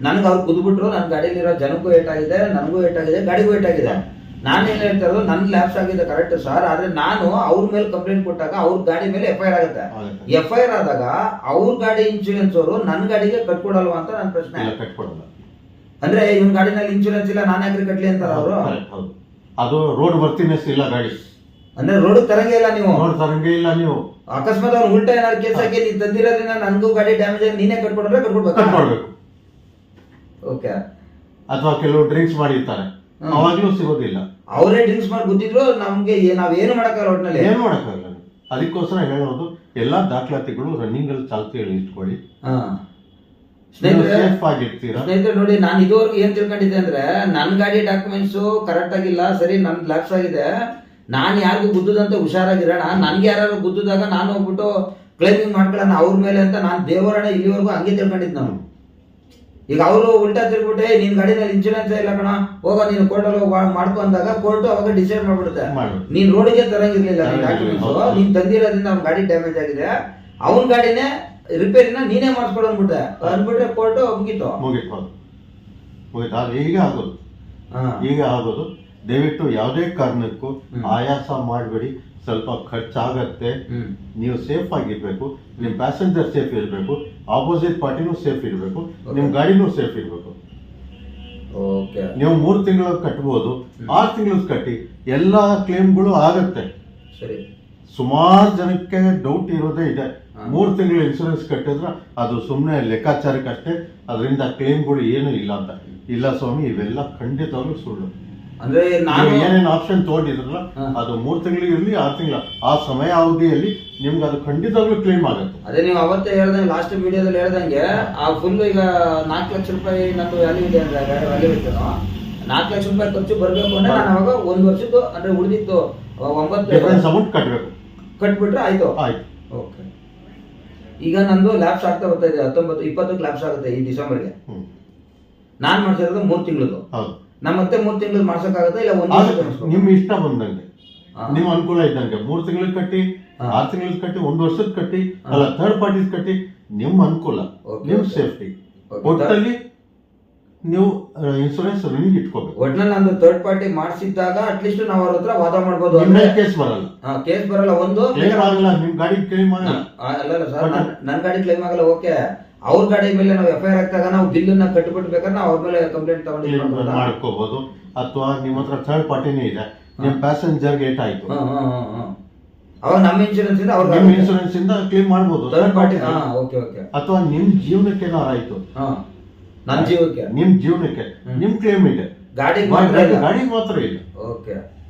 ನನ್ಗೆ ಅವ್ರು ಗುದ್ಬಿಟ್ರು, ನನ್ನ ಗಾಡಿಲಿರೋ ಜನಕ್ಕೂ ಏಟಾಗಿದೆ, ನನಗೂ ಏಟಾಗಿದೆ, ಗಾಡಿಗೂ ಏಟಾಗಿದೆ. ನಾನೇನ್ ಹೇಳ್ತಾ ಇರೋದು ನನ್ನ ಲ್ಯಾಪ್ಸ್ ಆಗಿದೆ ಕರೆಕ್ಟ್ ಸರ್, ಆದ್ರೆ ನಾನು ಅವ್ರ ಮೇಲೆ ಕಂಪ್ಲೇಂಟ್ ಕೊಟ್ಟಾಗ ಅವ್ರ ಗಾಡಿ ಮೇಲೆ FIR ಆಗುತ್ತೆ. FIR ಆದಾಗ ಅವ್ರ ಗಾಡಿ ಇನ್ಶೂರೆನ್ಸ್ ಅವರು ನನ್ನ ಗಾಡಿಗೆ ಕಟ್ಕೊಡಲ್ವಾ ಅಂತ ನನ್ನ ಪ್ರಶ್ನೆ. ಕಟ್ಕೊಡಲ್ಲ ಅಂದ್ರೆ ಇವ್ನ ಗಾಡಿನಲ್ಲಿ ಇನ್ಶೂರೆನ್ಸ್ ಇಲ್ಲ, ನಾನು ಯಾಕ್ರಿ ಕಟ್ಲಿ ಅಂತಾರ ಅವರು. ಅದು ರೋಡ್ ವರ್ತಿನೆಸ್ ಇಲ್ಲ ಗಾಡಿ, ಅಂದ್ರೆ ರೋಡ್ ತರಂಗೇ ಇಲ್ಲ, ನೀವು ರೋಡ್ ತರಂಗೇ ಇಲ್ಲ. ನೀವು ಅಕಸ್ಮಾತ್ ಅವ್ನು ಉಲ್ಟಾ ಏನಾದ್ರು ಕೇಸ್ ಹಾಕಿ ನೀನ್ ತಂದಿರೋದ್ರಿಂದ ನನಗೂ ಗಾಡಿ ಡ್ಯಾಮೇಜ್ ಆಗಿ ನೀನೇ ಕಟ್ಕೊಡ್ಬೇಕು. ಓಕೆ. ಅಥವಾ ಕೆಲವು ಡ್ರಿಂಕ್ಸ್ ಮಾಡಿರ್ತಾರೆ, ಅವಾಗ್ಲೂ ಸಿಗೋದಿಲ್ಲ. ಅವರೇ ಡ್ರಿಂಕ್ಸ್ ಮಾಡಿ ಗೊತ್ತಿದ್ರು ನಮ್ಗೆ ನಾವೇನು ಮಾಡಕ್ಕಾಗಲ್ಲ, ಒಟ್ಟಿನಲ್ಲಿ ಏನು ಮಾಡಕ್ಕಾಗಲ್ಲ. ಅದಕ್ಕೋಸ್ಕರ ಹೇಳೋದು, ಎಲ್ಲಾ ದಾಖಲಾತಿಗಳು ರನ್ನಿಂಗ್ ಅಲ್ಲಿ ಚಾಲ್ತಿಯಲ್ಲಿ ಇಟ್ಕೊಳ್ಳಿ. ಸೇಫ್ ಆಗಿರ್ತೀರಾ. ಸ್ನೇಹಿತರೆ ನೋಡಿ, ನಾನು ಇದುವರೆಗೂ ಏನ್ ತಿಳ್ಕೊಂಡಿದ್ದೆ ಅಂದ್ರೆ ನನ್ನ ಗಾಡಿ ಡಾಕ್ಯುಮೆಂಟ್ಸ್ ಕರೆಕ್ಟ್ ಆಗಿಲ್ಲ, ಸರಿ ನನ್ ಲ್ಯಾಪ್ಸ್ ಆಗಿದೆ, ನಾನು ಯಾರಿಗೂ ಗುದ್ದುದಂತ ಹುಷಾರಾಗಿರೋಣ, ನನ್ಗೆ ಯಾರು ಗುದ್ದುದಾಗ ನಾನು ಹೋಗ್ಬಿಟ್ಟು ಕ್ಲೈಮಿಂಗ್ ಮಾಡ್ಕೊಳ್ಳೋಣ ಅವ್ರ ಮೇಲೆ ಅಂತ ನಾನು ದೇವರಣ ಇಲ್ಲಿವರೆಗೂ ಹಂಗೆ ತಿಳ್ಕೊಂಡಿದ್ ನಾನು. ಈಗ ಅವರು ಉಲ್ಟಾ ತಿರ್ಬಿಟ್ಟೆ ನಿನ್ ಗಾಡಿನಲ್ಲಿ ಇನ್ಶೂರೆನ್ಸ್ ಇಲ್ಲ ಕಣ, ಹೋಗೋ ನೀನು ಕೋರ್ಟಲ್ಲಿ ಮಾಡ್ಕೊ ಅಂದಾಗ ಕೋರ್ಟ್ ಅವಾಗ ಡಿಸೈಡ್ ಮಾಡ್ಬಿಡುತ್ತೆ ನೀನ್ ರೋಡಿಗೆ ತರಂಗಿರ್ಲಿಲ್ಲ ಡಾಕ್ಯುಮೆಂಟ್ಸ್, ನೀನ್ ತಂದಿರೋದ್ರಿಂದ ಅವ್ನ ಗಾಡಿ ಡ್ಯಾಮೇಜ್ ಆಗಿದೆ, ಅವನ್ ಗಾಡಿನೇ ರಿಪೇರಿನ ನೀನೇ ಮಾಡಿಸ್ಕೊಡು ಅಂದ್ಬಿಟ್ಟೆ ಅಂದ್ಬಿಟ್ರೆ ಕೋರ್ಟ್ ಮುಗೀತು. ಈಗ ಆಗೋದು ದಯವಿಟ್ಟು ಯಾವುದೇ ಕಾರಣಕ್ಕೂ ಆಯಾಸ ಮಾಡಬೇಡಿ. ಸ್ವಲ್ಪ ಖರ್ಚಾಗತ್ತೆ, ನೀವು ಸೇಫ್ ಆಗಿರ್ಬೇಕು, ನಿಮ್ ಪ್ಯಾಸೆಂಜರ್ ಸೇಫ್ ಇರಬೇಕು, ಆಪೋಸಿಟ್ ಪಾರ್ಟಿನೂ ಸೇಫ್ ಇರಬೇಕು, ನಿಮ್ ಗಾಡಿನೂ ಸೇಫ್ ಇರಬೇಕು. ನೀವು 3 ತಿಂಗಳು ಕಟ್ಬೋದು, 6 ತಿಂಗಳು ಕಟ್ಟಿ, ಎಲ್ಲಾ ಕ್ಲೇಮ್ಗಳು ಆಗತ್ತೆ. ಸರಿ, ಸುಮಾರು ಜನಕ್ಕೆ ಡೌಟ್ ಇರೋದೇ ಇದೆ, 3 ತಿಂಗಳು ಇನ್ಸೂರೆನ್ಸ್ ಕಟ್ಟಿದ್ರೆ ಅದು ಸುಮ್ಮನೆ ಲೆಕ್ಕಾಚಾರಕ್ಕೆ ಅಷ್ಟೇ, ಅದರಿಂದ ಕ್ಲೇಮ್ಗಳು ಏನು ಇಲ್ಲ ಅಂತ. ಇಲ್ಲ ಸ್ವಾಮಿ, ಇವೆಲ್ಲ ಖಂಡಿತವಾಗ್ಲೂ ಸುಳ್ಳು. ಅಂದ್ರೆ ನಾನು ಏನೇನು ಆಪ್ಷನ್ ತಗೊಂಡಿದ್ರಲ್ಲ ಅದು 3 ತಿಂಗಳಿಗೆ ಇರಲಿ 6 ತಿಂಗಳ ಆ ಸಮಯ ಅವಧಿಯಲ್ಲಿ ನಿಮ್ಗೆ ಅದು ಖಂಡಿತವಾಗ್ಲೂ ಕ್ಲೇಮ್ ಆಗುತ್ತೆ. ಅದೇ ನೀವು ಅವತ್ತೇ ಹೇಳ್ದಂಗೆ ಲಾಸ್ಟ್ ವಿಡಿಯೋದಲ್ಲಿ ಹೇಳ್ದಂಗೆ ಆ ಫುಲ್ ಈಗ 4 ಲಕ್ಷ ರೂಪಾಯಿ ನಂದು ವ್ಯಾಲ್ಯೂ ಇದೆ ಅಂದ್ರೆ ಗಾಡಿ ವ್ಯಾಲ್ಯೂ ಇತ್ತು, 4 ಲಕ್ಷ ರೂಪಾಯಿ ಖರ್ಚು ಬರ್ಬೇಕು ಅಂದ್ರೆ ನಾನು ಅವಾಗ 1 ವರ್ಷದ್ದು ಅಂದ್ರೆ ಉಳಿದಿತ್ತು 9 ಅಮೌಂಟ್ ಕಟ್ಟಬೇಕು, ಕಟ್ಬಿಟ್ರೆ ಆಯ್ತು. ಓಕೆ, ಈಗ ನಂದು ಲ್ಯಾಪ್ಸ್ ಆಗ್ತಾ ಬರ್ತಾ ಇದೆ, 19-20 ಲ್ಯಾಪ್ಸ್ ಆಗುತ್ತೆ ಈ ಡಿಸೆಂಬರ್ಗೆ. ನಾನ್ ಮಾಡ್ಸಿರೋದು 3 ತಿಂಗಳದು. ನಮ್ಮ ಮತ್ತೆ 3 ತಿಂಗಳು ಮಾಡ್ಸಕ್ಕಾಗತ್ತಾ ಇಲ್ಲ 1 ವರ್ಷ? ನಿಮ್ ಇಷ್ಟ ಬಂದಂಗೆ, ನಿಮ್ ಅನುಕೂಲ ಇದ್ದಂಗೆ 3 ತಿಂಗಳಿಗೆ ಕಟ್ಟಿ, 6 ತಿಂಗಳಿಗೆ ಕಟ್ಟಿ, 1 ವರ್ಷದ ಕಟ್ಟಿ, ಅಲ್ಲ ಥರ್ಡ್ ಪಾರ್ಟೀಸ್ ಕಟ್ಟಿ, ನಿಮ್ ಅನುಕೂಲ, ನಿಮ್ ಸೇಫ್ಟಿ. ಒಟ್ಟಲ್ಲಿ ನೀವು ಇನ್ಸೂರೆನ್ಸ್ ನಿಮ್ಗೆ ಇಟ್ಕೋಬೇಕು. ಒಟ್ನಲ್ಲಿ ನಂದು ಥರ್ಡ್ ಪಾರ್ಟಿ ಮಾಡಿಸಿದ್ದಾಗ ಅಟ್ಲೀಸ್ಟ್ ನಾವು ಅವ್ರ ಹತ್ರ ವಾದ ಮಾಡ್ಬೋದು. ಕೇಸ್ ಬರಲ್ಲ, ಕೇಸ್ ಬರಲ್ಲ, ಒಂದು ಕ್ಲೇಮ್ ಆಗಲ್ಲ, ನಿಮ್ ಗಾಡಿ ಕ್ಲೇಮ್ ಆಗಲ್ಲ. ಅಲ್ಲ ಸರ್, ನನ್ನ ಗಾಡಿ ಕ್ಲೇಮ್ ಆಗಲ್ಲ, ಓಕೆ. ಅವ್ರ ಗಾಡಿ ಮೇಲೆ ನಾವು FIR ಹಾಕ್ದಾಗ ನಾವು ಬಿಲ್ಲನ್ನ ಕಟ್ಬಿಟ್ಟು ಬೇಕಾದ್ರೆ ನಾವು ಅವ್ರ ಮೇಲೆ ಕಂಪ್ಲೇಂಟ್ ತಗೊಂಡು ಮಾಡ್ಕೋಬಹುದು. ಅಥವಾ ನಿಮ್ಮ ಹತ್ರ ಥರ್ಡ್ ಪಾರ್ಟಿನೇ ಇದೆ, ನಿಮ್ ಪ್ಯಾಸೆಂಜರ್ ಏಟ್ ಆಯ್ತು, ಅವಾಗ ನಮ್ಮ ಇನ್ಶೂರೆನ್ಸ್ ಇಂದ ಅವ್ರ ಇನ್ಶೂರೆನ್ಸ್ ಇಂದ ಕ್ಲೇಮ್ ಮಾಡಬಹುದು ಥರ್ಡ್ ಪಾರ್ಟಿ. ಅಥವಾ ನಿಮ್ ಜೀವನಕ್ಕೆ ಏನಾರು ಆಯ್ತು, ನನ್ನ ಜೀವಕ್ಕೆ, ನಿಮ್ ಜೀವನಕ್ಕೆ ನಿಮ್ ಕ್ಲೇಮ್ ಇದೆ, ಗಾಡಿ ಮಾತ್ರ ಇಲ್ಲ. ಓಕೆ,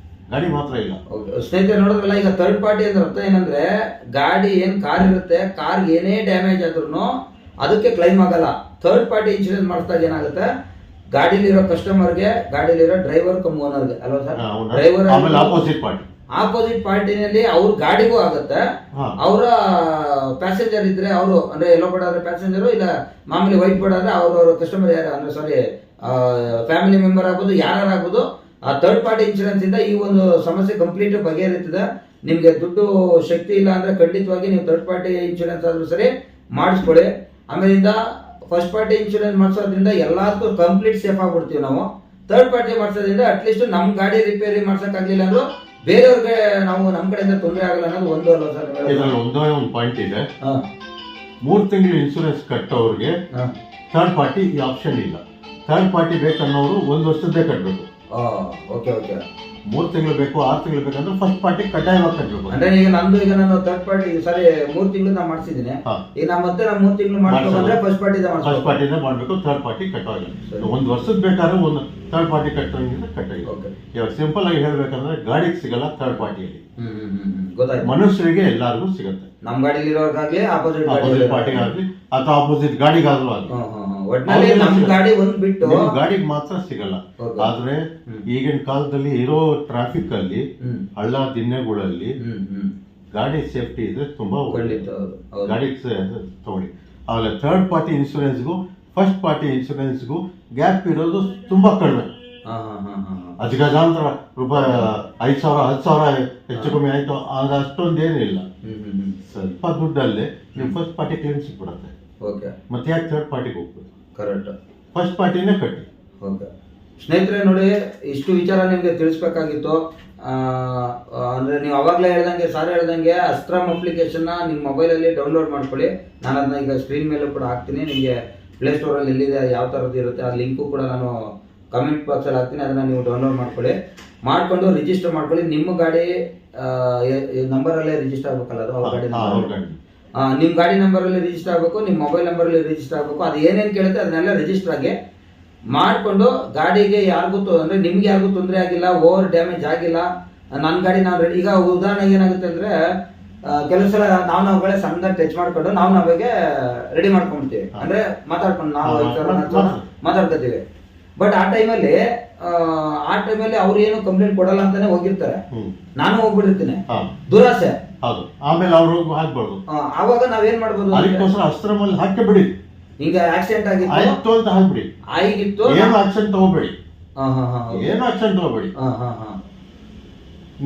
ಗಾಡಿ ಮಾತ್ರ ಇಲ್ಲ. ಸ್ನೇಹಿತರೆ ನೋಡಿದ್ರಲ್ಲ, ಈಗ ಥರ್ಡ್ ಪಾರ್ಟಿ ಅಂದ್ರೆ ಅರ್ಥ ಏನಂದ್ರೆ ಗಾಡಿ ಏನ್ ಕಾರ್ ಇರುತ್ತೆ, ಕಾರ್ ಏನೇ ಡ್ಯಾಮೇಜ್ ಆದ್ರೂ ಅದಕ್ಕೆ ಕ್ಲೈಮ್ ಆಗಲ್ಲ. ಥರ್ಡ್ ಪಾರ್ಟಿ ಇನ್ಶೂರೆನ್ಸ್ ಮಾಡಿಸಿದಾಗ ಏನಾಗುತ್ತೆ, ಗಾಡಿಲಿರೋ ಕಸ್ಟಮರ್ಗೆ, ಗಾಡಿಲಿರೋ ಡ್ರೈವರ್ ಕಮ್ ಓನರ್ಗೆ ಅಲ್ವಾ ಸರ್, ಡ್ರೈವರ್ ಆಪೋಸಿಟ್ ಪಾರ್ಟಿನಲ್ಲಿ ಅವ್ರ ಗಾಡಿಗೂ ಆಗುತ್ತೆ, ಅವರ ಪ್ಯಾಸೆಂಜರ್ ಇದ್ರೆ ಅವರು ಅಂದ್ರೆ ಯೆಲ್ಲೋ ಬೋರ್ಡ್ ಆದ್ರೆ ಪ್ಯಾಸೆಂಜರು, ಇಲ್ಲ ಮಾಮೂಲಿ ವೈಟ್ ಬೋರ್ಡ್ ಆದ್ರೆ ಅವ್ರ ಕಸ್ಟಮರ್ ಯಾರು ಅಂದ್ರೆ ಸಾರಿ ಫ್ಯಾಮಿಲಿ ಮೆಂಬರ್ ಆಗ್ಬೋದು, ಯಾರಾಗ್ಬೋದು, ಆ ಥರ್ಡ್ ಪಾರ್ಟಿ ಇನ್ಶೂರೆನ್ಸ್ ಇಂದ ಈ ಒಂದು ಸಮಸ್ಯೆ ಕಂಪ್ಲೀಟ್ ಬಗೆಹರಿತದೆ. ನಿಮ್ಗೆ ದುಡ್ಡು ಶಕ್ತಿ ಇಲ್ಲ ಅಂದ್ರೆ ಖಂಡಿತವಾಗಿ ನೀವು ಥರ್ಡ್ ಪಾರ್ಟಿ ಇನ್ಶೂರೆನ್ಸ್ ಆದ್ರೂ ಸರಿ ಮಾಡಿಸ್ಕೊಳ್ಳಿ. ಆಮೇಲಿಂದ ಫಸ್ಟ್ ಪಾರ್ಟಿ ಇನ್ಶೂರೆನ್ಸ್ ಮಾಡಿಸೋದ್ರಿಂದ ಎಲ್ಲದಕ್ಕೂ ಕಂಪ್ಲೀಟ್ ಸೇಫ್ ಆಗ್ಬಿಡ್ತೀವಿ ನಾವು. ಥರ್ಡ್ ಪಾರ್ಟಿ ಮಾಡಿಸೋದ್ರಿಂದ ಅಟ್ಲೀಸ್ಟ್ ನಮ್ ಗಾಡಿ ರಿಪೇರಿ ಮಾಡ್ಸಕ್ಕಾಗ್ಲಿಲ್ಲ ಅಂದ್ರೂ ಬೇರೆಯವ್ರಿಗೆ ನಾವು ನಮ್ ಕಡೆಯಿಂದ ತೊಂದರೆ ಆಗಲ್ಲ ಅನ್ನೋದು ಒಂದು ಅಲ್ವಾ ಸರ್? ಇದರಲ್ಲಿ ಒಂದು ಪಾಯಿಂಟ್ ಇದೆ, 3 ತಿಂಗಳು ಇನ್ಶೂರೆನ್ಸ್ ಕಟ್ಟೋರಿಗೆ ಥರ್ಡ್ ಪಾರ್ಟಿ ಈ ಆಪ್ಷನ್ ಇಲ್ಲ. ಥರ್ಡ್ ಪಾರ್ಟಿ ಬೇಕನ್ನೋರು 1 ವರ್ಷದ್ದೇ ಕಟ್ಟಬೇಕು. ಓಕೆ ಓಕೆ, 3 ತಿಂಗಳು ಬೇಕು 6 ತಿಂಗಳು ಬೇಕಂದ್ರೆ ಫಸ್ಟ್ ಪಾರ್ಟಿ ಕಡ್ಡಾಯವಾಗಿ ಕಟ್ಟಬೇಕು. ಅಂದ್ರೆ ಈಗ ನಾನು ಥರ್ಡ್ ಪಾರ್ಟಿ ಸಾರಿ 3 ತಿಂಗಳು ನಾನು ಮಾಡಿಸಿದ್ದೀನಿ, ಈಗ ನಾ ಮತ್ತೆ 3 ತಿಂಗಳು ಮಾಡ್ಬೇಕಂದ್ರೆ ಫಸ್ಟ್ ಪಾರ್ಟಿನೇ ಮಾಡ್ಬೇಕು, ಥರ್ಡ್ ಪಾರ್ಟಿ ಕಟ್ಟೋಗಿಲ್ಲ. 1 ವರ್ಷದ ಬೇಕಾದ್ರೆ ಒಂದು ಥರ್ಡ್ ಪಾರ್ಟಿ ಕಟ್ಟೋಂಗಿದ್ರೆ ಕಟ್ಟೋಗಿಲ್ಲ. ಇವಾಗ ಸಿಂಪಲ್ ಆಗಿ ಹೇಳ್ಬೇಕಂದ್ರೆ ಗಾಡಿಗೆ ಸಿಗಲ್ಲ ಥರ್ಡ್ ಪಾರ್ಟಿಯಲ್ಲಿ, ಗೊತ್ತಾಯ್ತು, ಮನುಷ್ಯರಿಗೆ ಎಲ್ಲರಿಗೂ ಸಿಗುತ್ತೆ. ನಮ್ ಗಾಡಿಲಿರೋರ್ಗಾಗ್ಲಿ ಆಪೋಸಿಟ್ ಪಾರ್ಟಿಗಾಗ್ಲಿ ಅಥವಾ ಆಪೋಸಿಟ್ ಗಾಡಿಗಾದ್ರೂ ಆಗ್ಲಿ, ಒಟ್ಟಿನಲ್ಲಿ ನಮ್ ಗಾಡಿ ಒಂದ್ ಬಿಟ್ಟು ಗಾಡಿಗೆ ಮಾತ್ರ ಸಿಗಲ್ಲ. ಆದ್ರೆ ಈಗಿನ ಕಾಲದಲ್ಲಿ ಇರೋ ಟ್ರಾಫಿಕ್ ಅಲ್ಲಿ ಹಳ್ಳ ದಿಣ್ಣೆಗಳಲ್ಲಿ ಗಾಡಿ ಸೇಫ್ಟಿ ಇದ್ರೆ ತುಂಬಾ ಗಾಡಿ ತಗೊಳ್ಳಿ. ಆಮೇಲೆ ಥರ್ಡ್ ಪಾರ್ಟಿ ಇನ್ಶೂರೆನ್ಸ್ಗೂ ಫಸ್ಟ್ ಪಾರ್ಟಿ ಇನ್ಶೂರೆನ್ಸ್ಗೂ ಗ್ಯಾಪ್ ಇರೋದು ತುಂಬಾ ಕಡಿಮೆ. ಅಜಗಜಾಂತರ ರೂಪಾಯಿ 5,000 10,000 ಹೆಚ್ಚು ಕಮ್ಮಿ ಆಯ್ತು, ಅಷ್ಟೊಂದೇನಿಲ್ಲ. ಸ್ವಲ್ಪ ದುಡ್ಡಲ್ಲೇ ನಿಮ್ ಫಸ್ಟ್ ಪಾರ್ಟಿ ಕ್ಲೇಮ್ ಸಿಕ್ಬಿಡತ್ತೆ. ಮತ್ತೆ ಯಾಕೆ ಥರ್ಡ್ ಪಾರ್ಟಿಗೆ ಹೋಗ್ಬೋದು? ಕರೆಕ್ಟ್, ಫಸ್ಟ್ ಪಾರ್ಟಿನೇ ಕಟ್ಟಿ. ಓಕೆ ಸ್ನೇಹಿತರೆ ನೋಡಿ, ಇಷ್ಟು ವಿಚಾರ ನಿಮ್ಗೆ ತಿಳಿಸ್ಬೇಕಾಗಿತ್ತು. ಅಂದ್ರೆ ನೀವು ಅವಾಗಲೇ ಹೇಳ್ದಂಗೆ ಸಾರ್ ಹೇಳ್ದಂಗೆ ಅಸ್ತ್ರಮ್ ಅಪ್ಲಿಕೇಶನ್ ನಿಮ್ಮ ಮೊಬೈಲಲ್ಲಿ ಡೌನ್ಲೋಡ್ ಮಾಡ್ಕೊಳ್ಳಿ. ನಾನು ಅದನ್ನ ಈಗ ಸ್ಕ್ರೀನ್ ಮೇಲೂ ಕೂಡ ಹಾಕ್ತೀನಿ, ನಿಮಗೆ ಪ್ಲೇಸ್ಟೋರಲ್ಲಿ ಎಲ್ಲಿದೆ ಯಾವ ಥರದ್ದು ಇರುತ್ತೆ ಆ ಲಿಂಕು ಕೂಡ ನಾನು ಕಮೆಂಟ್ ಬಾಕ್ಸಲ್ಲಿ ಹಾಕ್ತೀನಿ, ಅದನ್ನ ನೀವು ಡೌನ್ಲೋಡ್ ಮಾಡ್ಕೊಂಡು ರಿಜಿಸ್ಟರ್ ಮಾಡ್ಕೊಳ್ಳಿ. ನಿಮ್ಮ ಗಾಡಿ ನಂಬರಲ್ಲೇ ರಿಜಿಸ್ಟರ್ ಆಗ್ಬೇಕಲ್ಲ, ಅದು ಅವ್ರ ಗಾಡಿ ನಿಮ್ಮ ಗಾಡಿ ನಂಬರಲ್ಲಿ ರಿಜಿಸ್ಟರ್ ಆಗಬೇಕು, ನಿಮ್ಮ ಮೊಬೈಲ್ ನಂಬರಲ್ಲಿ ರಿಜಿಸ್ಟರ್ ಆಗಬೇಕು. ಅದು ಏನೇನು ಕೇಳುತ್ತೆ ಅದನ್ನೆಲ್ಲ ರಿಜಿಸ್ಟರ್ ಆಗಿ ಮಾಡಿಕೊಂಡು ಗಾಡಿಗೆ ಯಾರಿಗೂ ಅಂದರೆ ನಿಮ್ಗೆ ಯಾರಿಗೂ ತೊಂದರೆ ಆಗಿಲ್ಲ, ಓವರ್ ಡ್ಯಾಮೇಜ್ ಆಗಿಲ್ಲ, ನನ್ನ ಗಾಡಿ ನಾನು ರೆಡಿ. ಈಗ ಉದಾಹರಣೆಗೆ ಏನಾಗುತ್ತೆ ಅಂದರೆ ಕೆಲವು ಸಲ ನಾವುಗಳೇ ಸಣ್ಣದಾಗಿ ಟಚ್ ಮಾಡ್ಕೊಂಡು ನಾವಾಗೆ ರೆಡಿ ಮಾಡ್ಕೊಂಡ್ಬಿಡ್ತೀವಿ, ಅಂದ್ರೆ ಮಾತಾಡ್ಕೊಂಡು ನಾವು ಮಾತಾಡ್ಕೊತೀವಿ. ಬಟ್ ಆ ಟೈಮಲ್ಲಿ ಅವ್ರು ಏನು ಕಂಪ್ಲೇಂಟ್ ಕೊಡಲ್ಲ ಅಂತಾನೆ ಹೋಗಿರ್ತಾರೆ, ನಾನು ಹೋಗ್ಬಿಟ್ಟಿರ್ತೀನಿ, ದುರಾಸೆ. ಆಮೇಲೆ ಅವ್ರು ಹಾಕ್ಬಾರ್ದು. ಆವಾಗ ನಾವೇನ್ ಮಾಡ್ಬೋದು, ಅದಕ್ಕೋಸ್ಕರ ಅಸ್ತ್ರಮಲ್ಲಿ ಹಾಕಿ ಬಿಡಿ. ಈಗ ಆಕ್ಸಿಡೆಂಟ್ ಆಗಿತ್ತು ಅಂತ ಹಾಕ್ಬಿಡಿ, ಆಗಿತ್ತು, ಏನು ಆಕ್ಷನ್ ತಗೋಬೇಡಿ, ಏನು ಆಕ್ಷನ್ ತಗೋಬೇಡಿ.